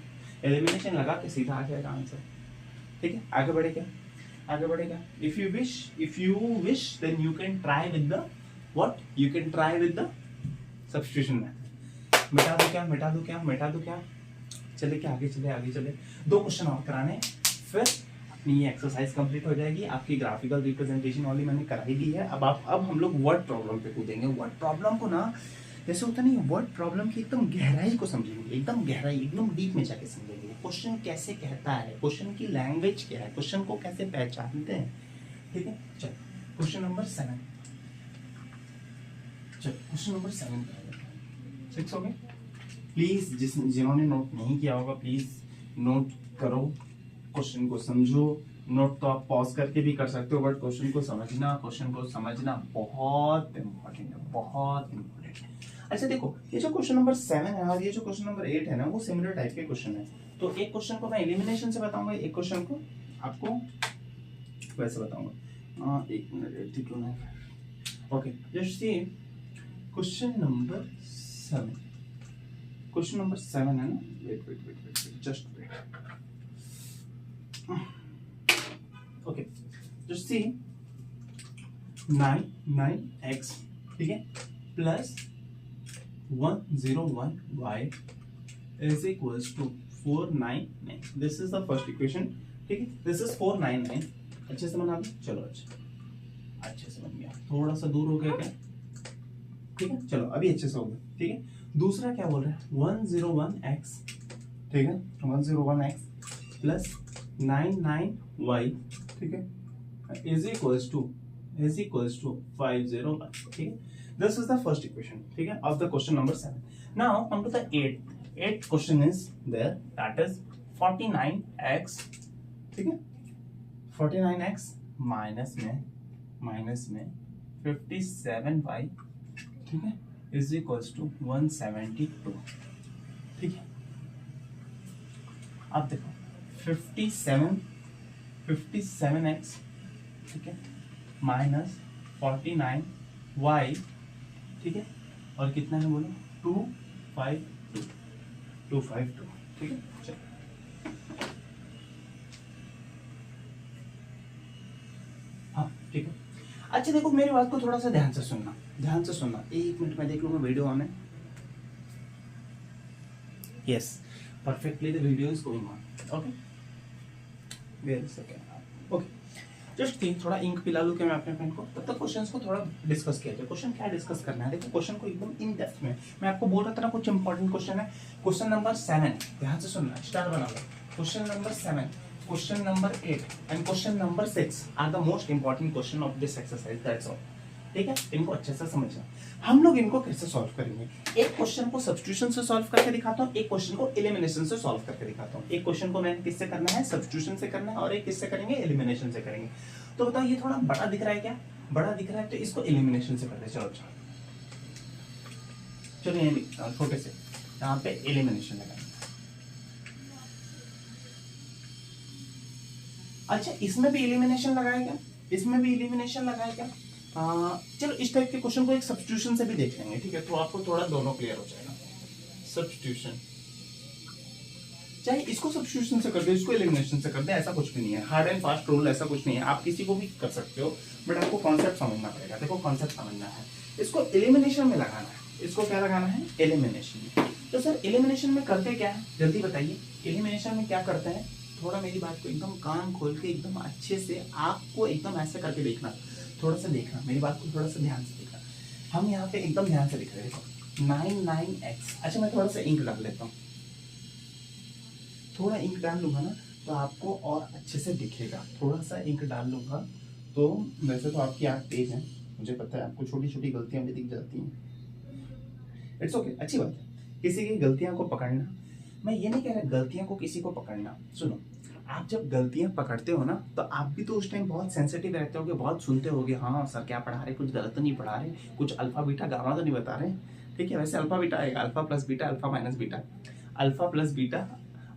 एलिमिनेशन लगा के सीधा आ जाएगा आंसर। ठीक है, आगे बढ़े क्या, आगे बढ़े क्या। If you wish then you can try with the what, you can try with the substitution method. मिटा दो क्या, चले क्या, आगे चले 2 क्वेश्चन और कराने, फिर अपनी ये एक्सरसाइज कंप्लीट हो जाएगी। आपकी ग्राफिकल रिप्रेजेंटेशन वाली मैंने कराई दी है। अब हम लोग वर्ड प्रॉब्लम पे कूदेंगे। वर्ड प्रॉब्लम को ना जैसे होता नहीं, वर्ड प्रॉब्लम की एकदम गहराई को समझेंगे, एकदम गहराई, एकदम डीप में जाके समझेंगे। क्वेश्चन कैसे कहता है, क्वेश्चन की लैंग्वेज क्या है, क्वेश्चन को कैसे पहचानते हैं। ठीक है, चल क्वेश्चन नंबर 7, चल क्वेश्चन नंबर 7 6 हो गए। प्लीज जिन्होंने नोट नहीं किया होगा प्लीज नोट करो, क्वेश्चन को समझो। नोट तो आप पॉज करके भी कर सकते हो, बट क्वेश्चन को समझना बहुत इंपॉर्टेंट है, बहुत इंपॉर्टेंट है। अच्छा देखो, ये जो क्वेश्चन नंबर 7 है और ये जो क्वेश्चन नंबर 8 है ना, वो सिमिलर टाइप के क्वेश्चन है। तो एक क्वेश्चन को मैं एलिमिनेशन से बताऊंगा, एक क्वेश्चन को आपको वैसे बताऊंगा। 1 minute 8295। Okay, just see question number 7, question number 7 है ना, wait just wait. Okay, just see 9x, ठीक है, plus 101y is equals to 499। This is the first equation. ठीक है, दिस इज 499। अच्छे से बना लो, चलो अच्छे से बन गया, थोड़ा सा दूर हो गया क्या, ठीक है, चलो अभी अच्छे से हो गया। ठीक है, दूसरा क्या बोल रहा है, 101x, ठीक है, 101x प्लस 99y, ठीक है, is equals to 501। ठीक है, this is the first equation, ठीक है, of the question number 7। now come to the 8th question is there, that is 49x, ठीक है, 49x माइनस में 57y, ठीक है, is equals to 172। ठीक है, अब देखो 57x, ठीक है, माइनस 49y, ठीक है, और कितना है बोलो, 252, ठीक है। चलो हाँ ठीक है। अच्छा देखो, मेरी बात को थोड़ा सा ध्यान से सुनना, 1 मिनट में देख लूंगा वीडियो ऑन है। Yes, perfectly the video is going on. Okay, wait a second. Okay, just think, थोड़ा इंक पिला लूं क्या मैं अपने पेन को, तब तक क्वेश्चंस को थोड़ा डिस्कस किया जाए। क्वेश्चन क्या डिस्कस करना है, देखो क्वेश्चन को एकदम इन डेप्थ में। मैं आपको बोल रहा था ना कुछ इंपॉर्टेंट क्वेश्चन है। क्वेश्चन नंबर 7, ध्यान से सुनना, स्टार बना लो। Question number 7, question number 8 and question number 6 are the most important question of this exercise, that's all. ठीक है, इनको अच्छे से समझना। हम लोग इनको कैसे सॉल्व करेंगे, एक क्वेश्चन को सब्स्टिट्यूशन से सॉल्व करके दिखाता हूँ, एक क्वेश्चन को एलिमिनेशन से सॉल्व करके दिखाता हूँ। एक क्वेश्चन को मैंने किससे करना है, सब्स्टिट्यूशन से करना है, और एक किससे करेंगे, एलिमिनेशन से करेंगे। तो बताओ ये थोड़ा बड़ा दिख रहा है क्या, बड़ा दिख रहा है, तो इसको एलिमिनेशन से करते। चलो ये छोटे से यहाँ पे एलिमिनेशन लगाएंगे। अच्छा इसमें भी एलिमिनेशन लगाया क्या, इसमें भी एलिमिनेशन लगाया क्या? चलो इस टाइप के क्वेश्चन को एक सब्स्टिट्यूशन से भी देख लेंगे, ठीक है, तो आपको थोड़ा दोनों क्लियर हो जाएगा। सब्स्टिट्यूशन, चाहे इसको सब्स्टिट्यूशन से कर दे, इसको एलिमिनेशन से कर दे, ऐसा कुछ भी नहीं है, हार्ड एंड फास्ट रूल ऐसा कुछ नहीं है, आप किसी को भी कर सकते हो, बट आपको कॉन्सेप्ट समझना पड़ेगा। देखो कॉन्सेप्ट समझना है, इसको एलिमिनेशन में लगाना है, इसको क्या लगाना है, एलिमिनेशन। तो सर एलिमिनेशन में करते क्या है, जल्दी बताइए, एलिमिनेशन में क्या करते हैं? थोड़ा मेरी बात को एकदम कान खोल के एकदम अच्छे से आपको एकदम ऐसे करके देखना, थोड़ा सा देखना, मेरी बात को थोड़ा सा ध्यान से देखना। हम यहाँ पे एकदम ध्यान से दिख रहे हैं, देखो 99x। अच्छा मैं थोड़ा सा इंक डाल लेता हूँ, थोड़ा इंक डाल लूंगा ना तो आपको और अच्छे से दिखेगा, थोड़ा सा इंक डाल लूंगा तो। वैसे तो आपकी आँख तेज है, मुझे पता है, आपको छोटी छोटी गलतियां भी दिख जाती हैं, इट्स ओके, अच्छी बात है, किसी की गलतियां को पकड़ना। मैं ये नहीं कह रहा गलतियां को किसी को पकड़ना, सुनो, आप जब गलतियां पकड़ते हो ना तो आप भी तो उस टाइम बहुत सेंसिटिव रहते होगे, बहुत सुनते होगे, हाँ सर क्या पढ़ा रहे, कुछ गलत तो नहीं पढ़ा रहे, कुछ अल्फा बीटा गामा तो नहीं बता रहे, ठीक है। वैसे अल्फा बीटा आएगा, alpha plus beta, alpha minus beta, alpha plus beta,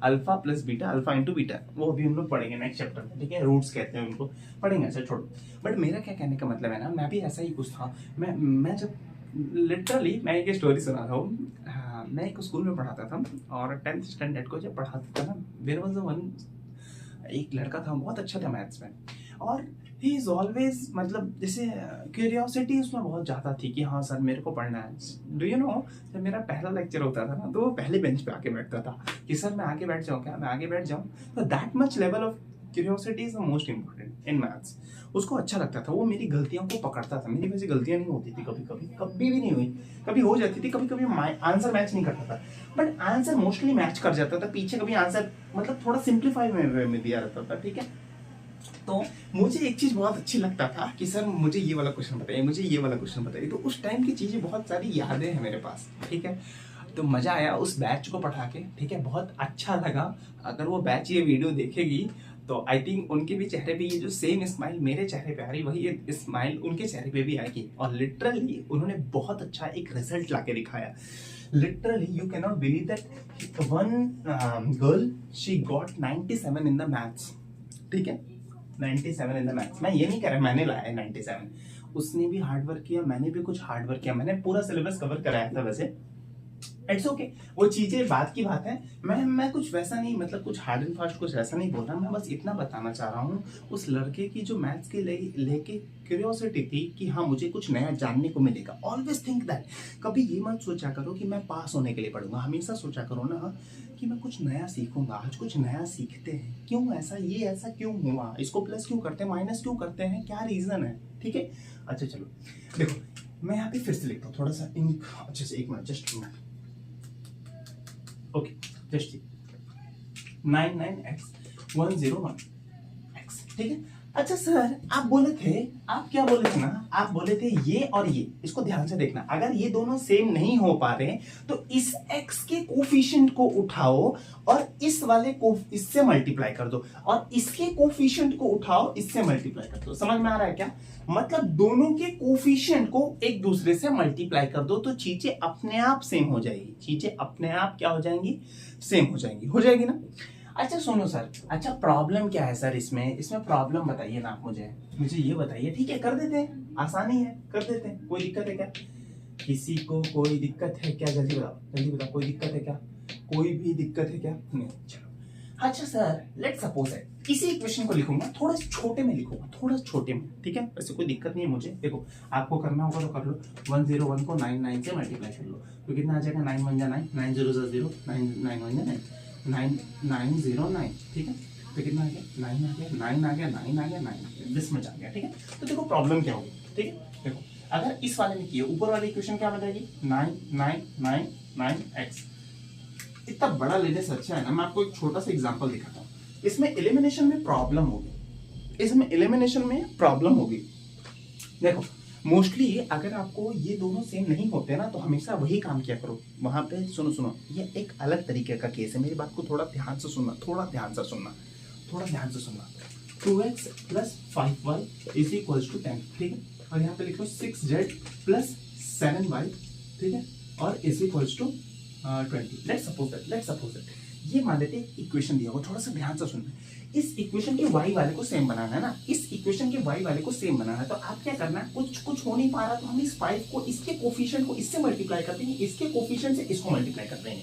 alpha plus beta, alpha into beta, वो अभी हम लोग पढ़ेंगे नेक्स्ट चैप्टर में, ठीक है, रूट्स कहते हैं उनको, पढ़ेंगे, ऐसे छोड़ो। बट मेरा क्या कहने का मतलब है ना, मैं भी ऐसा ही कुछ था, मैं जब लिटरली मैं एक स्टोरी सुना रहा हूँ, हाँ, मैं एक स्कूल में पढ़ाता था और 10th स्टैंडर्ड को जब पढ़ाता था ना, देयर वाज वन, एक लड़का था बहुत अच्छा था मैथ्स में, और ही इज ऑलवेज, मतलब जैसे क्यूरियोसिटी उसमें बहुत ज़्यादा थी कि हाँ सर मेरे को पढ़ना है। डू यू नो, जब मेरा पहला लेक्चर होता था ना तो वो पहले बेंच पे आके बैठता था कि सर मैं आगे बैठ जाऊँ क्या, मैं आगे बैठ जाऊँ। तो that much level of curiosity is the most important in maths. उसको अच्छा लगता था, वो मेरी गलतियों को पकड़ता था, मेरी वैसे गलतियां नहीं होती थी, कभी कभी, कभी भी नहीं हुई, कभी हो जाती थी, कभी कभी आंसर मैच नहीं करता था, बट आंसर मोस्टली मैच कर जाता था, पीछे कभी आंसर मतलब थोड़ा सिंप्लीफाई में दिया रहता था, ठीक है। तो मुझे एक चीज बहुत अच्छी लगता था कि सर मुझे ये वाला क्वेश्चन बताइए, मुझे ये वाला क्वेश्चन बताइए, तो उस टाइम की चीजें बहुत सारी यादें हैं मेरे पास, ठीक है। तो मजा आया उस बैच को पढ़ा के, ठीक है, बहुत अच्छा लगा। अगर वो बैच ये वीडियो देखेगी तो आई थिंक उनके भी चेहरे पे ये जो सेम स्माइल मेरे चेहरे पे आ रही, वही स्माइल उनके चेहरे पे भी आएगी, और लिटरली उन्होंने बहुत अच्छा एक रिजल्ट लाके दिखाया। Literally, you cannot believe that one girl, she got 97 in the maths, ठीक है, 97 इन द मैथ्स। मैं ये नहीं कह रहा मैंने लाया है 97, उसने भी हार्ड वर्क किया, मैंने भी कुछ हार्ड वर्क किया, मैंने पूरा सिलेबस कवर कराया था वैसे, इट्स ओके, वो चीजें बात की बात है। मैं कुछ वैसा नहीं, मतलब कुछ हार्ड एंड फास्ट कुछ ऐसा नहीं बोल रहा, मैं बस इतना बताना चाह रहा हूँ उस लड़के की जो मैथ्स के लेके क्यूरियोसिटी थी कि हाँ मुझे कुछ नया जानने को मिलेगा। ऑलवेज थिंक दैट, कभी ये मत सोचा करो कि मैं पास होने के लिए पढ़ूंगा, हमेशा सोचा करो ना कि मैं कुछ नया सीखूंगा, आज कुछ नया सीखते हैं, क्यों ऐसा, ये ऐसा क्यों हुआ, इसको प्लस क्यों करते हैं, माइनस क्यों करते हैं, क्या रीजन है, ठीक है। अच्छा चलो देखो, मैं यहाँ पे फिर से लिखता हूँ थोड़ा सा इंक अच्छे से, एक minute, just minute, okay, just 99x 101x, ठीक है। अच्छा सर आप बोले थे, आप क्या बोले थे ना, आप बोले थे ये और ये, इसको ध्यान से देखना, अगर ये दोनों सेम नहीं हो पा रहे तो इस x के कोफिशिएंट को उठाओ और इस वाले को इससे मल्टीप्लाई कर दो, और इसके कोफिशिएंट को उठाओ इससे मल्टीप्लाई कर दो। समझ में आ रहा है क्या, मतलब दोनों के कोफिशिएंट को एक दूसरे से मल्टीप्लाई कर दो तो चीजें अपने आप सेम हो जाएगी, चीजें अपने आप क्या हो जाएंगी, सेम हो जाएंगी, हो जाएगी ना। अच्छा सुनो सर, अच्छा प्रॉब्लम क्या है सर इसमें प्रॉब्लम बताइए ना आप मुझे ये बताइए, ठीक है, कर देते हैं, आसानी है, कर देते हैं, कोई दिक्कत है क्या, किसी को कोई दिक्कत है क्या, जल्दी बताओ, कोई दिक्कत है क्या, कोई भी दिक्कत है क्या, नहीं, चलो। अच्छा सर लेट्स सपोज है, इसी क्वेश्चन को लिखूंगा, थोड़ा छोटे में लिखूंगा, थोड़ा छोटे में, ठीक है, वैसे कोई दिक्कत नहीं है मुझे, देखो आपको करना होगा तो कर लो, 101 को 99 से मल्टीप्लाई कर लो तो कितना आ जाएगा, 9 1 जा 9, 9 0 जा 0, 9 1 जा 9, 909, ठीक है, तो कितना आ गया, 9 आ गया, 9 आ गया, 9 आ गया, 9 आ गया, दिस मच आ गया, ठीक है। तो देखो प्रॉब्लम क्या होगी, ठीक है, देखो अगर इस वाले में किए, ऊपर वाली इक्वेशन क्या बन 99999x, इतना बड़ा लेने से अच्छा है ना, मैं आपको एक छोटा सा एग्जांपल दिखाता हूँ, इसमें एलिमिनेशन में प्रॉब्लम होगी, इसमें एलिमिनेशन में प्रॉब्लम होगी। देखो मोस्टली अगर आपको ये दोनों सेम नहीं होते ना तो हमेशा वही काम किया करो, वहां पे सुनो, ये एक अलग तरीके का केस है, मेरी बात को थोड़ा ध्यान से सुनना, थोड़ा ध्यान से सुनना। 2x plus 5y is equals to 10, ठीक है, और यहाँ पे लिखो 6z प्लस 7y, ठीक है, और is equals to 20। Let's suppose that ये मान लेते हैं इक्वेशन दिया हो, थोड़ा सा ध्यान से सुनना। इस इक्वेशन के y वाले को सेम बनाना है ना, इस इक्वेशन के y वाले को सेम बनाना है, तो आप क्या करना है, कुछ हो नहीं पा रहा तो हम इस 5 को इसके कोफिशिएंट को इससे मल्टीप्लाई कर देंगे, इसके कोफिशिएंट से इसको मल्टीप्लाई कर देंगे।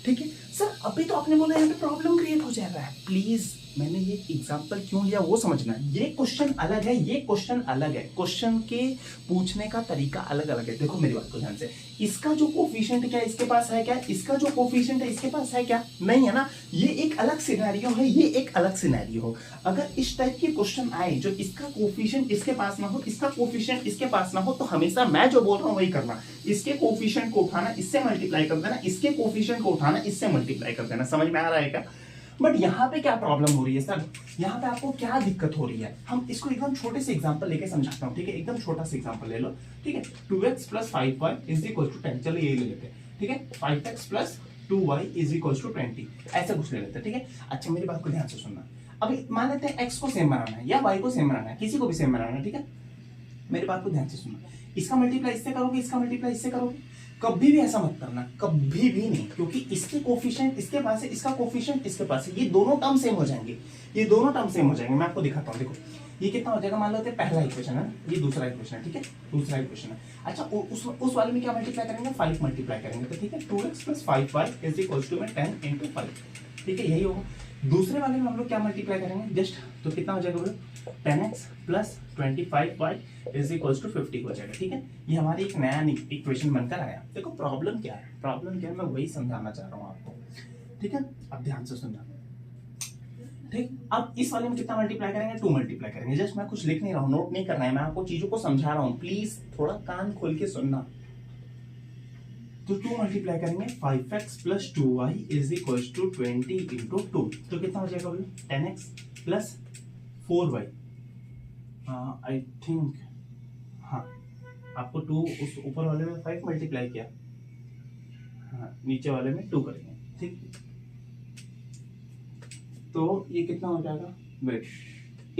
ठीक है सर, अभी तो आपने बोला यहाँ पे प्रॉब्लम क्रिएट हो जाएगा। प्लीज मैंने ये एग्जांपल क्यों लिया वो समझना है। ये क्वेश्चन अलग है, ये क्वेश्चन अलग है, क्वेश्चन के पूछने का तरीका अलग अलग है। देखो मेरी बात को ध्यान से, इसका जो कोफिशिएंट क्या इसके पास है क्या, इसका जो कोफिशिएंट है इसके पास है क्या, नहीं है ना। ये एक अलग सिनेरियो है, ये एक अलग सिनेरियो हो। अगर इस टाइप के क्वेश्चन आए जो इसका कोफिशिएंट इसके पास ना हो, इसका कोफिशिएंट इसके पास ना हो, तो हमेशा मैं जो बोल रहा हूँ वही करना, इसके कोफिशिएंट को उठाना, इससे मल्टीप्लाई कर देना, इसके कोफिशिएंट को उठाना, इससे मल्टीप्लाई कर देना। समझ में आ रहा है क्या? बट यहाँ पे क्या प्रॉब्लम हो रही है सर, यहाँ पे आपको क्या दिक्कत हो रही है, हम इसको एकदम छोटे से एग्जांपल लेके समझाता हूँ। ठीक है, एकदम छोटा सा एग्जांपल ले लो। ठीक है, 2x + 5y = 10, चलो ये ले लेते हैं। ठीक है, 5x + 2y = 20, ऐसा कुछ ले लेते हैं। ठीक है, अच्छा मेरी बात को ध्यान से सुनना। अभी मान लेते हैं x को सेम बनाना है या y को सेम बनाना है, किसी को भी सेम बनाना है। ठीक है, मेरी बात को ध्यान से सुनना। इसका मल्टीप्लाई इससे करोगे, इसका मल्टीप्लाई इससे करोगे, कभी भी ऐसा मत करना, कभी भी नहीं, क्योंकि इसके कोफिशिएंट इसके पास है, इसका कोफिशिएंट इसके पास है, ये दोनों टर्म सेम हो जाएंगे, ये दोनों टर्म सेम हो जाएंगे। मैं आपको दिखाता हूँ, देखो ये कितना हो जाएगा, मान लेते हैं पहला इक्वेशन है, ये दूसरा इक्वेशन है। ठीक है, दूसरा इक्वेशन है। अच्छा उस वाले में क्या मल्टीप्लाई करेंगे, 5 मल्टीप्लाई करेंगे, तो ठीक है 2x + 5y = 10 × 5। ठीक है, यही होगा। दूसरे वाले में हम लोग क्या मल्टीप्लाई करेंगे जस्ट, तो कितना हो जाएगा बोलो, 10x + 25y = 50 हो जाएगा। ठीक है, ये हमारी एक नया इक्वेशन बनकर आया। देखो प्रॉब्लम क्या है, प्रॉब्लम क्या है मैं वही समझाना चाह रहा हूँ आपको। ठीक है, अब ध्यान से सुनना। ठीक, अब इस वाले में कितना मल्टीप्लाई करेंगे, 2 मल्टीप्लाई करेंगे। जस्ट मैं कुछ लिख नहीं रहा हूँ, नोट नहीं करना है, मैं आपको चीजों को समझा रहा हूँ, प्लीज थोड़ा कान खोल के सुनना। तो 2 मल्टीप्लाई करेंगे, 5x + 2y = 20 × 2, तो कितना हो जाएगा बोलो, 10x + 4y। आई थिंक हाँ, आपको 2 उस ऊपर वाले में 5 मल्टीप्लाई किया, हाँ नीचे वाले में 2 करेंगे। ठीक, तो ये कितना हो जाएगा, वेट,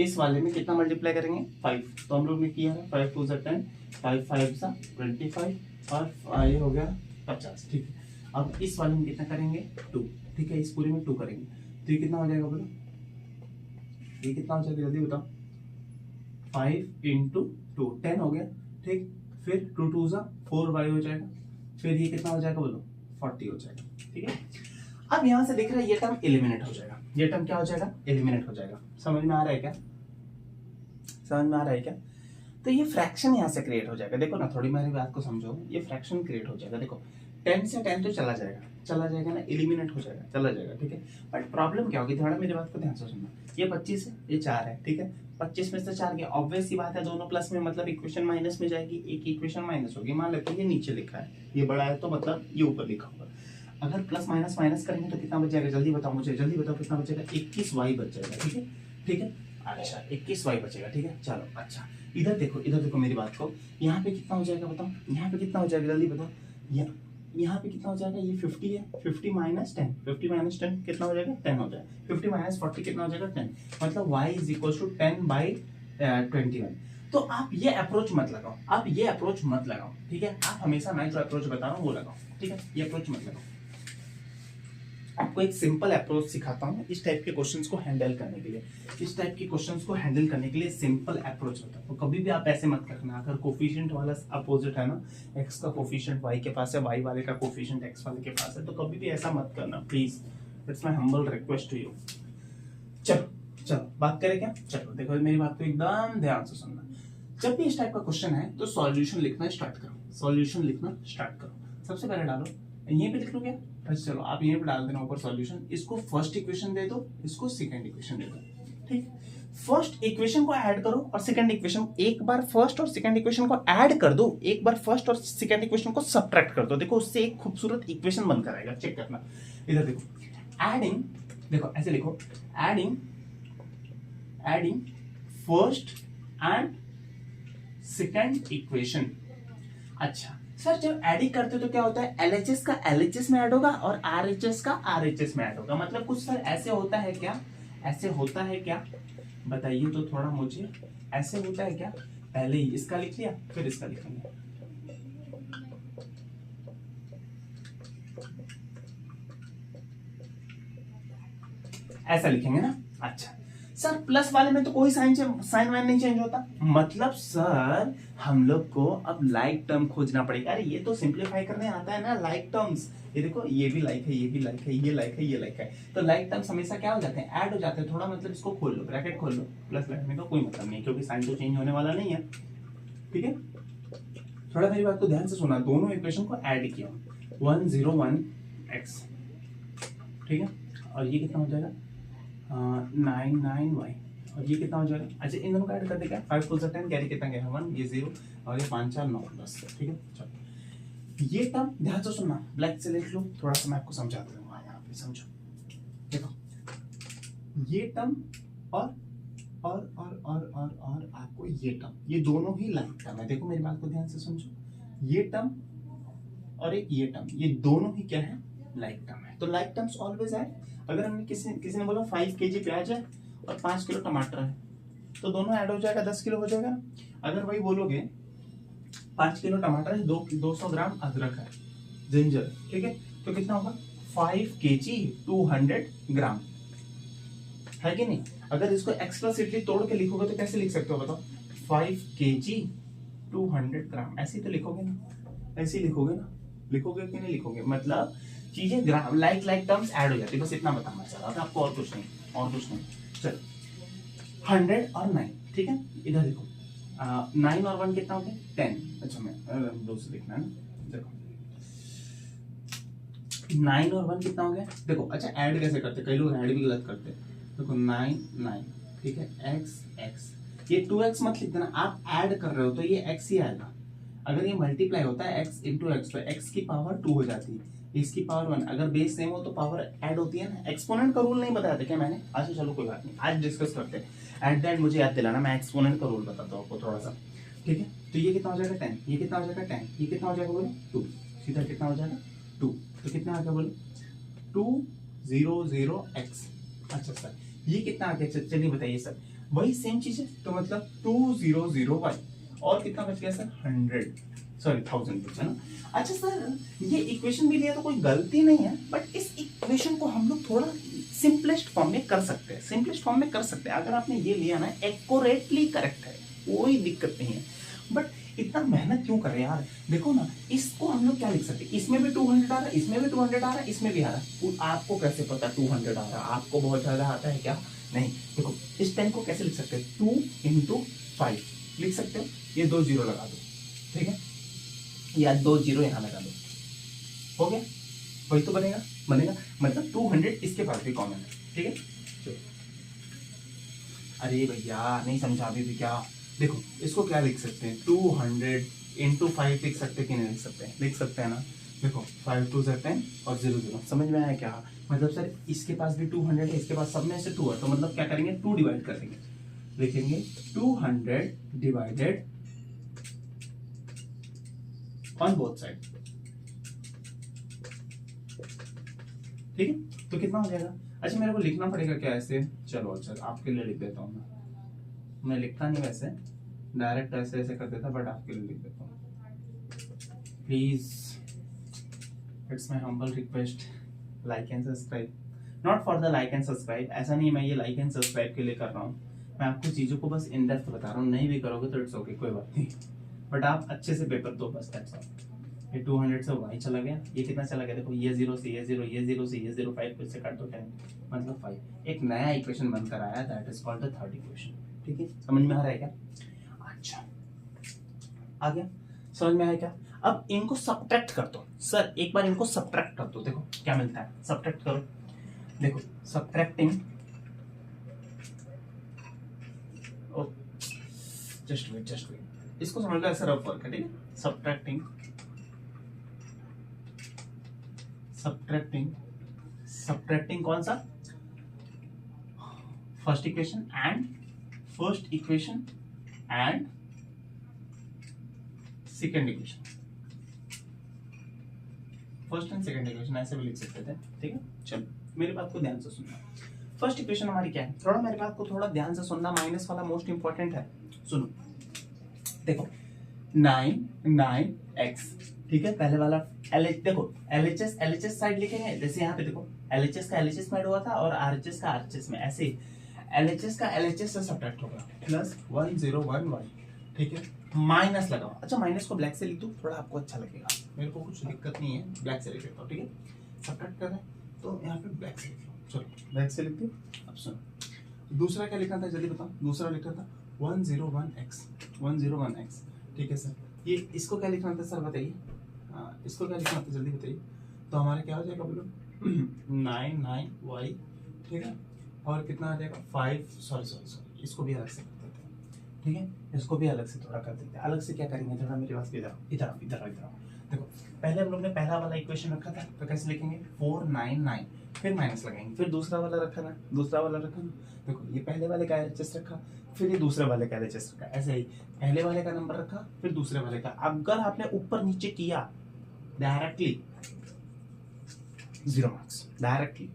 इस वाले में कितना मल्टीप्लाई करेंगे, 5, तो हम लोग ने किया है 5 × 2 = 10, 5 × 5 = 25 और ये हो गया 50। ठीक है, अब इस वाले में कितना करेंगे, 2। ठीक है, इस पूरे में 2 करेंगे, तो ये कितना हो जाएगा बोलो, ये कितना हो जाएगा जल्दी बताओ, 5 × 2 10 हो गया। ठीक, फिर 2 × 2 = 4y हो जाएगा, फिर ये कितना हो जाएगा बोलो, 40 हो जाएगा। ठीक है, अब यहां से देख रहा है ये टर्म एलिमिनेट हो जाएगा, ये टर्म क्या हो जाएगा, एलिमिनेट हो जाएगा। समझ में आ रहा है क्या, समझ में आ रहा है क्या? तो ये फ्रैक्शन यहाँ से क्रिएट हो जाएगा। देखो ना, थोड़ी मेरी बात को समझो, ये फ्रैक्शन क्रिएट हो जाएगा। देखो 10 से 10 तो चला जाएगा ना, एलिमिनेट हो जाएगा, चला जाएगा। ठीक है, बट प्रॉब्लम क्या होगी, थोड़ा मेरी बात को ध्यान से सुनना। ये 25 है, ये 4 है। ठीक है, 25 में से 4 गया, ऑब्वियस सी बात है दोनों प्लस में, मतलब इक्वेशन माइनस में जाएगी, एक इक्वेशन माइनस होगी। मान लेते हैं ये नीचे लिखा है, ये बड़ा है तो मतलब ये ऊपर लिखा होगा। अगर प्लस माइनस माइनस करेंगे तो कितना बच जाएगा, जल्दी बताओ मुझे, जल्दी बताओ कितना बचेगा, 21y बच जाएगा। ठीक है, ठीक है, अच्छा 21y बचेगा। ठीक है, चलो अच्छा इधर देखो मेरी बात को, यहाँ पे कितना हो जाएगा बताओ, यहाँ पे कितना हो जाएगा जल्दी बताओ, यहाँ पे कितना हो जाएगा, ये 50 है, 50 - 10, 50 - 10 कितना हो जाएगा, 10 हो जाएगा, 50 - 40 कितना हो जाएगा, 10, मतलब y = 10/21। तो आप ये अप्रोच मत लगाओ, आप ये अप्रोच मत लगाओ। ठीक है, आप हमेशा मैं जो अप्रोच बता रहा हूँ वो लगाओ। ठीक है, ये अप्रोच मत लगाओ। आपको एक सिंपल अप्रोच सिखाता हूँ इस टाइप के क्वेश्चंस को हैंडल करने के लिए। इस टाइप के क्वेश्चंस को हैंडल करने के लिए सिंपल अप्रोच होता है, तो कभी भी आप ऐसे मत करना। अगर कोफिशिएंट वाला अपोजिट है ना, x का कोफिशिएंट y के पास है, y वाले का कोफिशिएंट x वाले के पास है, तो कभी भी ऐसा मत करना please, it's my humble request to you. चलो बात करें क्या, चलो देखो मेरी बात को एकदम ध्यान से सुनना। जब भी इस टाइप का क्वेश्चन है तो सॉल्यूशन लिखना स्टार्ट करो, सॉल्यूशन लिखना स्टार्ट करो। सबसे पहले डालो, यहीं पे लिख लो क्या, अच्छा चलो आप यहीं पे डाल देना ऊपर सॉल्यूशन। इसको फर्स्ट इक्वेशन दे दो, इसको सेकंड इक्वेशन दे दो। ठीक, फर्स्ट इक्वेशन को ऐड करो और सेकंड इक्वेशन, एक बार फर्स्ट और सेकंड इक्वेशन को ऐड कर दो, एक बार फर्स्ट और सेकंड इक्वेशन को सब्ट्रैक्ट कर दो। देखो उससे एक खूबसूरत इक्वेशन बनकर आएगा, चेक करना। इधर देखो, एडिंग, देखो ऐसे लिखो, adding first and second equation. अच्छा सर जब एडिंग करते हो तो क्या होता है, LHS का LHS में ऐड होगा और RHS का RHS में ऐड होगा। मतलब कुछ सर ऐसे होता है क्या, ऐसे होता है क्या बताइए तो थोड़ा मुझे, ऐसे होता है क्या, पहले ही इसका लिख लिया फिर इसका लिखेंगे। ऐसा लिखेंगे ना। अच्छा सर प्लस वाले में तो कोई साइन वाइन नहीं चेंज होता, मतलब सर हम लोग को अब लाइक टर्म खोजना पड़ेगा। अरे ये तो सिंप्लीफाई करने आता है ना लाइक टर्म्स। ये देखो ये भी लाइक है, ये भी लाइक है, ये लाइक है, ये लाइक है, तो लाइक टर्म्स हमेशा क्या हो जाते हैं, ऐड हो जाते हैं। थोड़ा मतलब इसको खोल लो, ब्रैकेट खोल लो, प्लस लगाने का कोई मतलब नहीं क्योंकि साइन तो चेंज होने वाला नहीं है। ठीक है, थोड़ा मेरी बात को ध्यान से सुना, दोनों इक्वेशन को ऐड किया 101x, ठीक है, और ये कितना हो जाएगा 99y, और ये कितना हो जाएगा, अच्छा इन दोनों का ऐड कर देगा 5 × 10 कैरी कितना गया 1, ये 0 और ये 5 4 9 10। ठीक है चलो ये टर्म ध्यान से सुनना, ब्लैक से लिख लो, थोड़ा सा मैं आपको समझाता हूँ यहाँ पे, समझो। देखो ये टर्म और आपको ये टर्म, ये दोनों ही लाइक टर्म है। देखो मेरी बात को ध्यान से समझो, ये टर्म और एक ये टर्म, ये दोनों ही क्या है, लाइक टर्म है। तो लाइक टर्म्स ऑलवेज है। अगर हमने किसी ने बोला 5 kg प्याज है और 5 किलो टमाटर है, तो दोनों ऐड हो जाएगा, 10 किलो हो जाएगा ना। अगर वही बोलोगे 5 किलो टमाटर है, 200 ग्राम अदरक है, जिंजर, ठीक है, तो कितना होगा 5 kg 200 ग्राम, है कि नहीं। अगर इसको एक्सप्लिसिटली तोड़ के लिखोगे तो कैसे लिख सकते हो बताओ, 5 kg 200 ग्राम, ऐसे ही तो लिखोगे ना, ऐसे ही लिखोगे ना, लिखोगे कि नहीं लिखोगे, मतलब चीजें लाइक टर्म्स ऐड हो जाती है, बस इतना बताना चाह रहा था आपको, और कुछ नहीं, और कुछ नहीं। चलो 100 और 9, ठीक है, इधर देखो 9 और 1 कितना हो गया 10। अच्छा मैं दो से लिखना है ना, देखो 9 और 1 कितना हो गया, देखो अच्छा ऐड कैसे करते, कई लोग ऐड भी गलत करते हैं। देखो 9 9, ठीक है, x, ये 2x मत लिख देना, आप ऐड कर रहे हो तो ये x ही आएगा। अगर ये मल्टीप्लाई होता है x इंटू एक्स, तो x की पावर 2 हो जाती है, इसकी पावर 1। अगर बेस सेम हो तो पावर ऐड होती है ना। एक्सपोनेंट का रूल नहीं बताया था क्या मैंने, अच्छा चलो कोई बात नहीं, आज डिस्कस करते हैं। एट द एंड मुझे याद दिलाना, मैं एक्सपोनेंट का रूल बताता हूँ आपको थोड़ा सा, ठीक है। तो ये कितना हो जाएगा 10, ये कितना हो जाएगा 10, ये कितना हो जाएगा बोलो 2, सीधा कितना हो जाएगा 2, तो कितना आ गया बोलो 200x। अच्छा सर ये कितना आ गया, चलिए बताइए सर, वही सेम चीज है, तो मतलब 200y, और कितना बच गया सर 1000 है ना। अच्छा सर ये इक्वेशन भी लिया तो कोई गलती नहीं है, बट इस इक्वेशन को हम लोग थोड़ा सिंपलेस्ट फॉर्म में कर सकते हैं, सिंपलेस्ट फॉर्म में कर सकते हैं। अगर आपने ये लिया ना एक्यूरेटली करेक्ट है, कोई दिक्कत नहीं है, बट इतना मेहनत क्यों कर रहे हैं यार। देखो ना इसको हम लोग क्या लिख सकते हैं, इसमें भी 200 आ रहा है, इसमें भी 200 आ रहा है, इसमें भी आ रहा है। आपको कैसे पता 200 आ रहा है, आपको बहुत ज्यादा आता है क्या, नहीं। देखो इस 10 को कैसे लिख सकते हैं, 2 × 5 लिख सकते हो, ये 2 0 लगा दो, ठीक है, या 2 0 यहाँ लगा दो, हो गया, वही तो बनेगा, मतलब 200 इसके पास भी कॉमन है, ठीक है। चलो अरे भैया नहीं समझा अभी भी क्या, देखो इसको क्या लिख सकते हैं, 200 × 5 लिख सकते हैं कि नहीं लिख सकते हैं, लिख सकते हैं ना। देखो 5 2 10 और 0 0, समझ में आया क्या, मतलब सर इसके पास भी 200 है, इसके पास सब में से 2 है, तो मतलब क्या करेंगे 2 डिवाइड कर देंगे, लिखेंगे 200 डिवाइडेड ऑन बोथ साइड, ठीक है, तो कितना हो जाएगा। अच्छा मेरे को लिखना पड़ेगा क्या ऐसे, चलो अच्छा आपके लिए लिख देता हूँ मैं लिखता नहीं वैसे, डायरेक्ट ऐसे ऐसे कर देता, बट आपके लिए लिख देता हूँ please, it's my humble request, like and subscribe, not for the like and subscribe, ऐसा नहीं मैं ये लाइक एंड सब्सक्राइब के लिए कर रहा हूँ, मैं आपको चीजों को बस इन डेप्थ बता रहा हूँ, नहीं भी करोगे तो इट्स ओके, कोई बात नहीं, बट आप अच्छे से पेपर दो बस, दैट्स ऑल। ये 200 से y चला गया, ये कितना चला गया, देखो ये 0 से ये 0, ये 0 से ये 0, 5 से काट दो 10, मतलब 5, एक नया इक्वेशन बनकर आया, that is called the third equation, ठीक है, समझ में आ रहा है क्या। अच्छा आ गया, समझ में आया क्या। अब इनको सब्ट्रैक्ट कर दो सर, एक बार इनको सब्ट्रैक्ट कर दो, देखो क्या मिलता है, सब्ट्रैक्ट करो, देखो सब्ट्रैक्टिंग, जस्ट वेट, इसको समझ लो ऐसा रफ वर्क है, ठीक है, सब्ट्रैक्टिंग कौन सा, first equation and second equation, first and second equation ऐसे भी लिख सकते थे, ठीक है। चलो मेरी बात को ध्यान से सुनना, फर्स्ट इक्वेशन हमारी क्या है, थोड़ा मेरी बात को थोड़ा ध्यान से सुनना, माइनस वाला मोस्ट इंपॉर्टेंट है, सुनो देखो 9 9x, ठीक है, पहले वाला देखो एलएचएस साइड लिखेंगे, जैसे यहाँ पे देखो एलएचएस का एलएचएस में ऐड हुआ था और आरएचएस का आरएचएस में, ऐसे ही एलएचएस का एलएचएस से सब्ट्रैक्ट होगा प्लस 1011, ठीक है, माइनस लगाओ। अच्छा माइनस को ब्लैक से लिख दो, थोड़ा आपको अच्छा लगेगा, मेरे को कुछ दिक्कत नहीं है, ब्लैक से लिख देता हूँ, ठीक है, सब्ट्रैक्ट कर रहे हैं तो यहाँ पे ब्लैक से लिख लो, चलो ब्लैक से लिख दो। अब सुनो दूसरा क्या लिखना था, जल्दी बताओ, दूसरा लिखना था 101x, ठीक है सर, ये इसको क्या लिखना था सर बताइए, इसको क्या लिखना था जल्दी बताइए, तो हमारा क्या हो जाएगा बोलो 99y, ठीक है, और कितना आ जाएगा 5, सॉरी इसको भी अलग से कर देते हैं, ठीक है, इसको भी अलग से थोड़ा कर देते हैं, अलग से क्या करेंगे, थोड़ा मेरे पास इधर देखो, पहले हम लोग ने पहला वाला इक्वेशन रखा था तो कैसे लिखेंगे 499, फिर माइनस लगाएंगे, फिर दूसरा वाला रखा ना, देखो ये पहले वाले का एलएचएस रखा, फिर ये दूसरे वाले का एलएचएस रखा, ऐसे ही पहले वाले का नंबर रखा, फिर दूसरे वाले का, अगर आपने ऊपर नीचे किया डायरेक्टली 0 मार्क्स डायरेक्टली।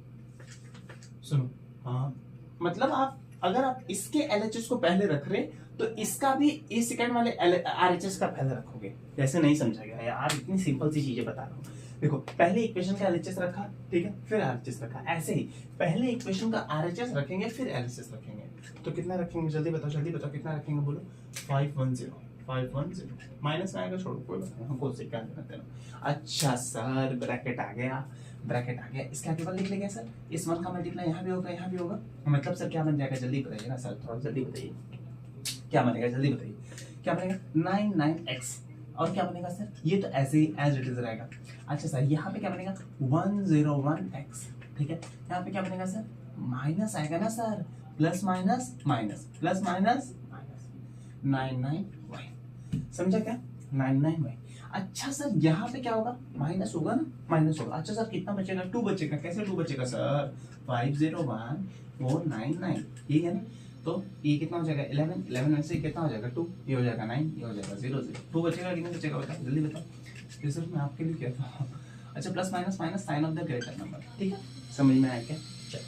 सुनो हाँ, मतलब आप अगर आप इसके एलएचएस को पहले रख रहे तो इसका भी इस सेकंड वाले आरएचएस का पहले रखोगे, जैसे नहीं समझा गया यार, इतनी सिंपल सी चीजें बता रहा हूँ। देखो पहले इक्वेशन का एलएचएस रखा, ठीक है, फिर आरएचएस रखा, ऐसे ही पहले इक्वेशन का आरएचएस रखेंगे फिर एलएचएस रखेंगे, तो कितना रखेंगे जल्दी बताओ कितना रखेंगे बोलो 510 माइनस में आएगा, छोड़ो कोई बात नहीं, हमको उससे क्या लेना देना। अच्छा सर ब्रैकेट आ गया, इसके आगे वाला लिख लेंगे सर, इस 1 का मल्टीप्लाई यहाँ भी होगा, मतलब सर क्या बन जाएगा जल्दी बताइए ना सर, थोड़ा जल्दी बताइए क्या बनेगा, जल्दी बताइए क्या बनेगा 99x, और क्या बनेगा सर, ये तो ऐसे ही एज इट इज रहेगा। अच्छा सर यहाँ पे क्या बनेगा 101x, ठीक है, यहाँ पे क्या बनेगा सर, माइनस आएगा ना सर, प्लस माइनस 99y, समझा क्या 99y। अच्छा सर यहाँ पे क्या होगा, माइनस होगा ना, अच्छा सर कितना बचेगा, 2 बचेगा, कैसे 2 बचेगा सर, 501499, ये है ना, तो ये कितना हो जाएगा 11 में से कितना हो जाएगा 2, ये हो जाएगा 9, ये हो जाएगा 0, 2 बचेगा कि नहीं बचेगा बताओ जल्दी बताओ, ये सिर्फ मैं आपके लिए किया था। अच्छा plus minus sign of the greater number, ठीक है, समझ में आया क्या, चलो।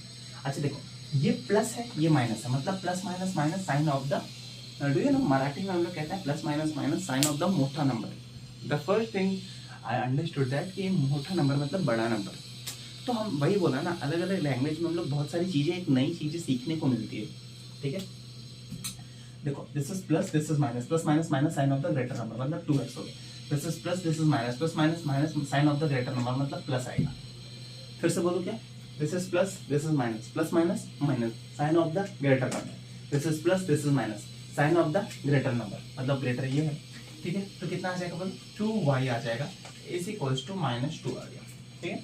अच्छा देखो ये प्लस है ये माइनस है, मतलब plus minus sign of the, do you know Marathi में हम लोग कहते हैं plus minus sign of the मोटा नंबर। The first thing I understood that कि मोटा नंबर मतलब बड़ा नंबर, तो हम वही बोला ना, अलग अलग लैंग्वेज में हम लोग बहुत सारी चीजें, एक नई चीजें सीखने को मिलती है, ठीक है। देखो this is plus this is minus, plus minus sign of the greater number मतलब 2x हो गया, this is plus this is minus, plus minus sign of the greater number मतलब प्लस आएगा। फिर से बोलो क्या, this is plus this is minus, plus minus sign of the greater number, this is plus this is minus sign of the greater number मतलब greater ये है, ठीक है, तो कितना आ जाएगा बोलो 2y आ जाएगा, इज इक्वल्स टू -2 आ गया, ठीक है,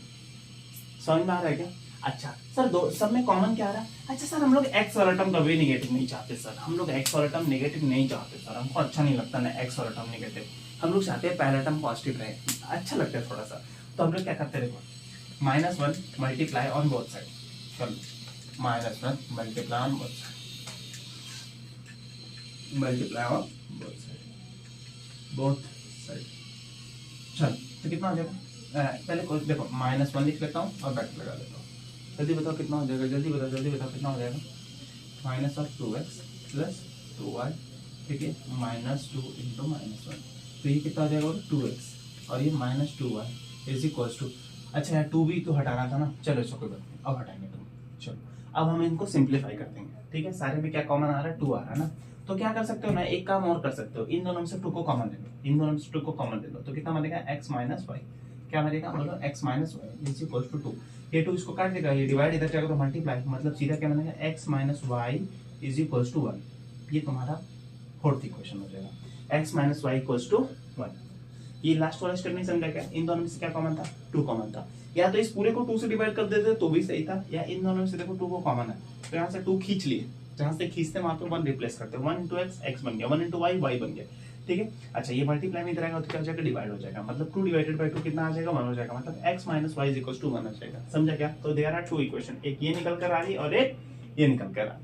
समझ में आ रहा है क्या। अच्छा सर दो सब में कॉमन क्या आ रहा है, अच्छा सर हम लोग x वाला टर्म कभी नेगेटिव नहीं चाहते सर, हम लोग x वाला टर्म नेगेटिव नहीं चाहते सर, हमको अच्छा नहीं लगता ना x वाला टर्म नेगेटिव, हम लोग चाहते हैं पहला टर्म पॉजिटिव रहे, अच्छा लगता है थोड़ा सा, तो हम लोग क्या करते हैं देखो -1 मल्टीप्लाई ऑन बोथ साइड, चलो -1 मल्टीप्लाई ऑन बोथ साइड, चलो तो कितना हो जाएगा, पहले देखो -1 लिख लेता हूँ और ब्रैकेट लगा लेता हूँ, जल्दी बताओ कितना हो जाएगा, जल्दी बताओ कितना हो जाएगा, -2x प्लस 2y, ठीक है, -2 × -1, तो ये कितना हो जाएगा 2x और ये -2y इज इक्वल्स टू, अच्छा यार 2 भी तो हटाना था ना, चलो इसको कोई बात नहीं अब हटाएंगे 2, चलो अब हम इनको सिंप्लीफाई कर देंगे, ठीक है, सारे में क्या कॉमन आ रहा है 2 आ रहा है ना, तो क्या कर सकते हो ना, एक काम और कर सकते हो, इन दोनों में से 2 को कॉमन ले लो, तो कितना बनेगा x - y, क्या बनेगा बोलो x - y is equals to 2, ये 2 इसको काट देगा, ये डिवाइड इधर जाएगा तो मल्टीप्लाई, मतलब सीधा क्या बनेगा x - y is equals to 1, ये तुम्हारा फोर्थ इक्वेशन हो जाएगा, x - y इक्वल्स टू 1। ये लास्ट वाला स्टेप नहीं समझा क्या, इन दोनों में से क्या कॉमन था 2 कॉमन था, या तो इस पूरे को 2 से डिवाइड कर देते तो भी सही था, या इन दोनों में से देखो 2 को कॉमन है तो यहाँ से 2 खींच लिए, जहाँ से खींचते वहां पे 1 रिप्लेस करते, 1 × x x बन गया, 1 × y y बन गया, ठीक है। अच्छा ये मल्टीप्लाई में इधर आएगा तो क्या हो जाएगा डिवाइड हो जाएगा, मतलब 2 डिवाइडेड बाय 2 कितना आ जाएगा 1 हो जाएगा, मतलब x - y is equals to 1 हो जाएगा, समझा क्या। तो देयर आर 2 इक्वेशन, एक ये निकल कर आ रही और एक ये निकल कर आ रहा,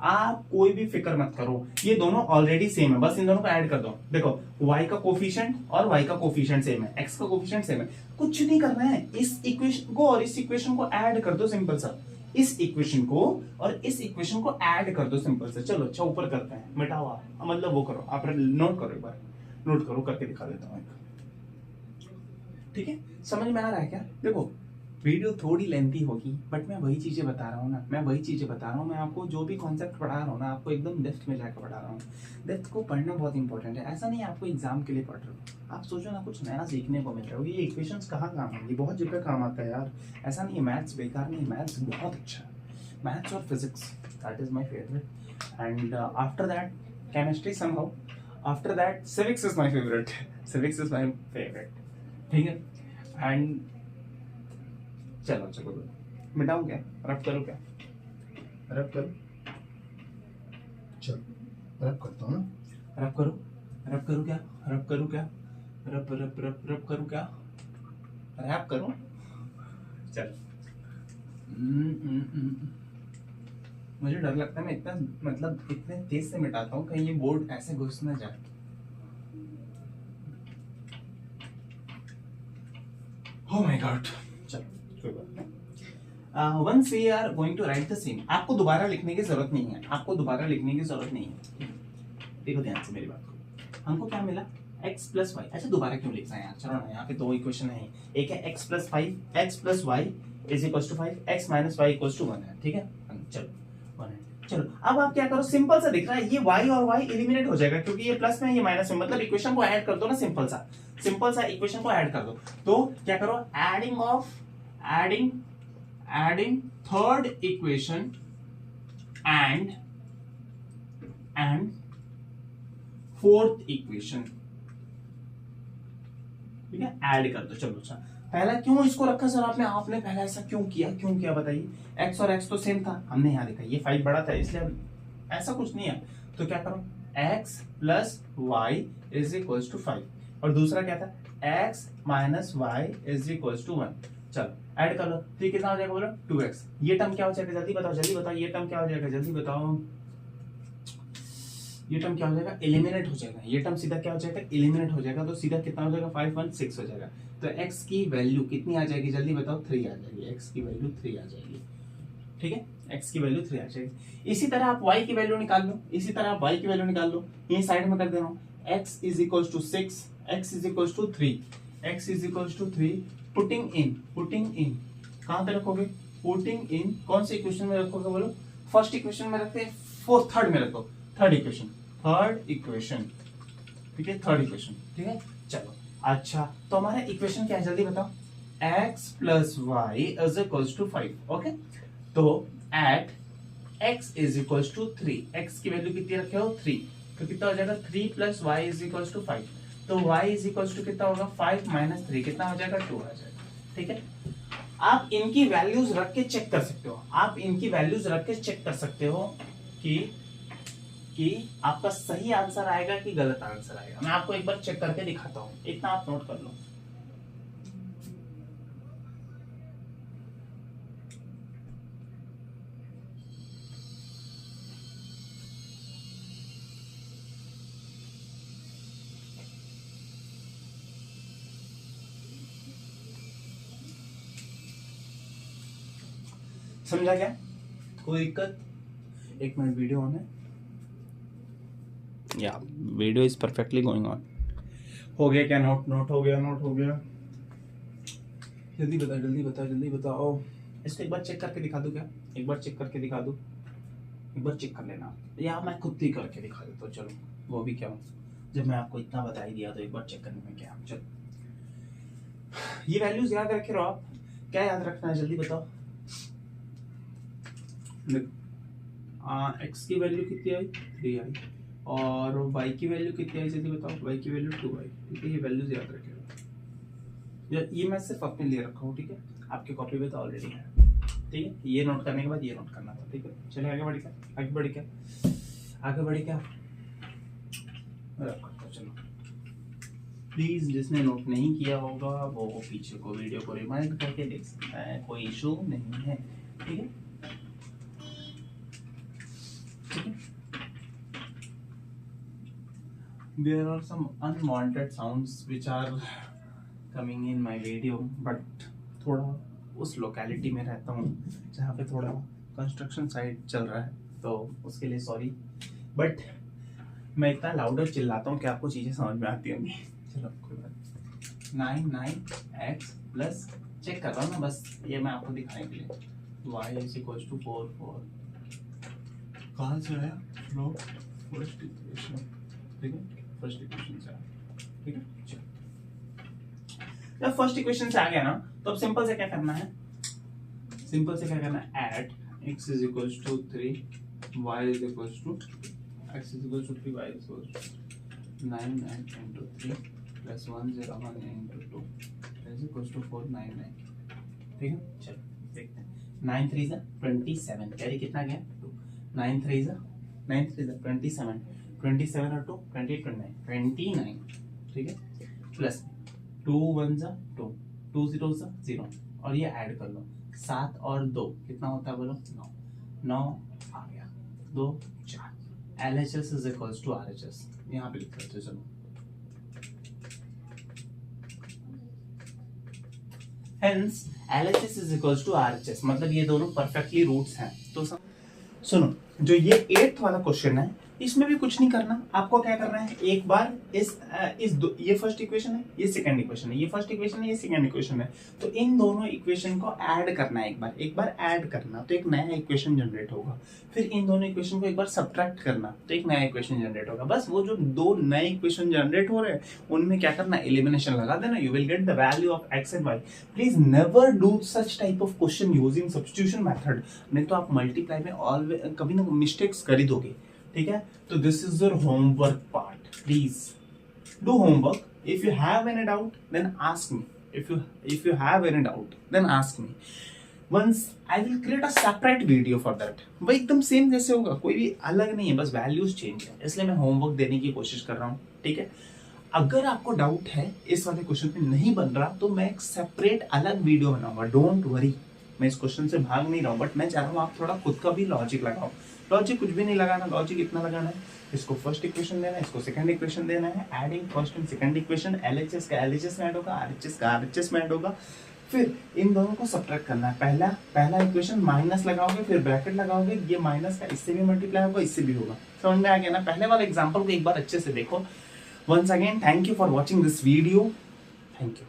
आप कोई भी फिक्र मत करो, ये दोनों ऑलरेडी सेम है, बस इन दोनों को ऐड कर दो, देखो y का कोफिशिएंट और y का कोफिशिएंट सेम है, x का कोफिशिएंट सेम है, कुछ नहीं करना है, इस इक्वेशन को और इस इक्वेशन को ऐड कर दो, सिंपल सा, इस इक्वेशन को और इस इक्वेशन को ऐड कर दो, सिंपल से। चलो अच्छा ऊपर करते हैं, मिटाओ आप, मतलब वो करो आप, नोट करो, एक बार नोट करो, करके दिखा देता हूँ एक, ठीक है, समझ में आ रहा है क्या? देखो वीडियो थोड़ी लेंथी होगी बट मैं वही चीजें बता रहा हूँ ना, मैं आपको जो भी कॉन्सेप्ट पढ़ा रहा हूँ ना, आपको एकदम डेप्थ में जाकर पढ़ा रहा हूँ। डेप्थ को पढ़ना बहुत इंपॉर्टेंट है। ऐसा नहीं आपको एग्जाम के लिए पढ़ रहे हो, आप सोचो ना कुछ नया सीखने को मिल रहा हो। ये इक्वेशंस कहाँ काम आएंगी, बहुत जगह काम आता है यार। ऐसा नहीं है मैथ्स बेकार नहीं है, मैथ्स बहुत अच्छा है। मैथ्स और physics that is my favourite, and after that chemistry somehow, after that civics is my favourite. Civics is my favourite, ठीक है। एंड चलो चलो मिटाऊं क्या, रब करूं क्या, रब करूं, चलो रब करता हूँ ना, रब करूं, रब करूं क्या, रब करूं क्या, रब रब रब रब करूं क्या, रैप करूं, चलो। मुझे डर लगता है मैं इतना मतलब इतने तेज से मिटाता हूँ कहीं ये बोर्ड ऐसे घुस ना जाए। Oh my God, चलो कोई बात नहीं। Once we are going to write the same, आपको दोबारा लिखने की जरूरत नहीं है, आपको दोबारा लिखने की जरूरत नहीं है। देखो ध्यान से मेरी बात को, हमको क्या मिला x प्लस वाई। अच्छा दोबारा क्यों लिख रहे हैं यार, चलो ना, यहाँ पे दो इक्वेशन है, एक है x plus 5, x plus Y is equal to 5, x minus y equal to 1 है, ठीक है। चलो 1 है, चलो अब आप क्या करो, सिंपल सा दिख रहा है ये y और y एलिमिनेट हो जाएगा क्योंकि ये प्लस में ये माइनस में, मतलब इक्वेशन को ऐड कर दो ना, सिंपल सा इक्वेशन को ऐड कर दो। तो क्या करो, adding third equation and fourth equation, ठीक है, ऐड कर दो। चलो अच्छा, पहला क्यों इसको रखा सर आपने पहला ऐसा क्यों किया बताइए। x और x तो सेम था, हमने यहाँ देखा ये 5 बड़ा था इसलिए ऐसा कुछ नहीं है। तो क्या करो, x plus Y is equal to 5 और दूसरा क्या था, x minus y is equal to 1। चलो ऐड कर लो, तो कितना हो जाएगा बोलो 2x। ये टर्म क्या हो जाएगा जल्दी बताओ, ये टर्म क्या हो जाएगा जल्दी बताओ, ये टर्म क्या हो जाएगा, एलिमिनेट हो जाएगा। ये टर्म सीधा क्या हो जाएगा, एलिमिनेट हो जाएगा। तो सीधा कितना हो जाएगा, 5 1 6 हो जाएगा। तो x की वैल्यू कितनी आ जाएगी जल्दी बताओ, 3 आ जाएगी। x की वैल्यू 3 आ जाएगी, ठीक है, x की वैल्यू 3 आ जाएगी। इसी तरह आप y की वैल्यू निकाल लो, ये साइड में कर दे रहा हूँ, x is equal to 6, x is equal to 3, x is equal to 3, putting in कहां पे रखोगे, पुटिंग इन कौन से इक्वेशन में रखोगे बोलो, फर्स्ट इक्वेशन में रखते हैं, थर्ड में रखो, थर्ड इक्वेशन, ठीक है, थर्ड इक्वेशन, ठीक है। चलो अच्छा, तो हमारा इक्वेशन क्या है जल्दी बताओ, x plus Y is equal to 5, okay. तो at x is equal to 3, x की वैल्यू कितनी रखे हो 3, तो कितना हो जाएगा 3 plus Y is equal to 5। तो y इज इक्वल टू कितना होगा, 5 माइनस 3 कितना हो जाएगा, 2 आ जाएगा, ठीक है। आप इनकी वैल्यूज रख के चेक कर सकते हो, कि आपका सही आंसर आएगा कि गलत आंसर आएगा। मैं आपको एक बार चेक करके दिखाता हूं, इतना आप नोट कर लो। समझा क्या, कोई दिक्कत? एक मिनट, वीडियो ऑन है या video is perfectly going on. हो गया क्या, नोट हो गया, जल्दी बताओ। इसको एक बार चेक करके दिखा दूं क्या, एक बार चेक कर लेना, या मैं खुद ही करके दिखा देता हूँ। चलो वो भी क्या हो, जब मैं आपको इतना बता ही दिया तो एक बार चेक करने में क्या। चलो ये वैल्यूज याद रखे रहो आप, क्या याद रखना है जल्दी बताओ। x की वैल्यू कितनी आई, 3 आई, और y की वैल्यू कितनी आई जल्दी बताओ, y की वैल्यू 2 आई, ठीक है। ये वैल्यूज याद रखेगा, ये मैं सिर्फ अपने लिए रखा हूँ, ठीक है, आपकी कॉपी पे तो ऑलरेडी है, ठीक है। ये नोट करने के बाद ये नोट करना था, ठीक है। चलिए आगे बढ़े क्या, चलो प्लीज जिसने नोट नहीं किया होगा वो पीछे को वीडियो को रिमाइंड करके देख सकता है, कोई इशू नहीं है, ठीक है। There are some unwanted sounds which are coming in my video, but थोड़ा उस लोकेलिटी में रहता हूँ जहाँ पे थोड़ा कंस्ट्रक्शन साइट चल रहा है, तो उसके लिए सॉरी, बट मैं इतना लाउडर चिल्लाता हूँ कि आपको चीज़ें समझ में आती होंगी। चलो कोई बात 99x प्लस, चेक कर रहा हूँ ना बस, ये मैं आपको दिखाने के लिए, y इज इक्वल टू 4 कहाँ से आया, फ्रॉम फर्स्ट इक्वेशन, ठीक है, फर्स्ट इक्वेशन से आया, ठीक है। जब फर्स्ट इक्वेशन से आ गया ना, तो अब सिंपल से क्या करना है, सिंपल से क्या करना है, at x is equal to 3, y is equal to, x is equal to 3, y is equal to 9 into 3 plus 101 into 2 is equal to 499, ठीक है। चलो देखते हैं, 9 3 जा 27, कैरी कितना गया 2, 9 3 जा 27, 27 और 2 29, ठीक है, प्लस 2 1 जा 2, 2 0 जा 0, और ये ऐड कर लो, 7 और 2 कितना होता है बोलो, 9 आ गया, 2 4, LHS is equals to RHS, यहाँ पे लिख लेते, चलो hence LHS is equals to RHS, मतलब ये दोनों परफेक्टली रूट्स हैं। तो सुनो, जो ये 8th वाला क्वेश्चन है, इसमें भी कुछ नहीं करना, आपको क्या करना है, एक बार ये फर्स्ट इक्वेशन है, ये सेकंड इक्वेशन है, ये फर्स्ट इक्वेशन है, ये सेकंड इक्वेशन है, तो इन दोनों इक्वेशन को ऐड करना है, एक बार ऐड करना, तो एक नया इक्वेशन जनरेट होगा, फिर इन दोनों इक्वेशन को एक बार सब्ट्रैक्ट करना, तो एक नया इक्वेशन जनरेट होगा। बस वो जो दो नए इक्वेशन जनरेट हो रहे हैं, उनमें क्या करना, एलिमिनेशन लगा देना, you will get the value of x and y। Please never do such type of question using substitution method, नहीं तो आप मल्टीप्लाई में ऑलवेज कभी ना मिस्टेक्स कर ही दोगे, ठीक है। तो this is your homework part, please do homework, if you have any doubt then ask me, if you have any doubt then ask me, once I will create a separate video for that। वो एकदम same जैसे होगा, कोई भी अलग नहीं है, बस वैल्यूज चेंज है, इसलिए मैं होमवर्क देने की कोशिश कर रहा हूँ, ठीक है। अगर आपको डाउट है इस वाले क्वेश्चन पे नहीं बन रहा, तो मैं एक सेपरेट अलग वीडियो बनाऊंगा, डोंट वरी, मैं इस क्वेश्चन से भाग नहीं रहा हूँ, बट मैं चाह रहा हूँ आप थोड़ा खुद का भी लॉजिक लगाओ। लॉजिक कुछ भी नहीं लगाना, लॉजिक इतना लगाना है, इसको फर्स्ट इक्वेशन देना है, इसको सेकंड इक्वेशन देना है, adding first and second equation, LHS का LHS में ऐड होगा, RHS का RHS में ऐड होगा, फिर इन दोनों को सब्ट्रैक्ट करना है। पहला इक्वेशन माइनस लगाओगे, फिर ब्रैकेट लगाओगे, ये माइनस का इससे भी मल्टीप्लाई होगा, इससे भी होगा, समझ में आ गया ना। पहले वाला एग्जांपल को एक बार अच्छे से देखो। Once again thank you for watching this video, thank you.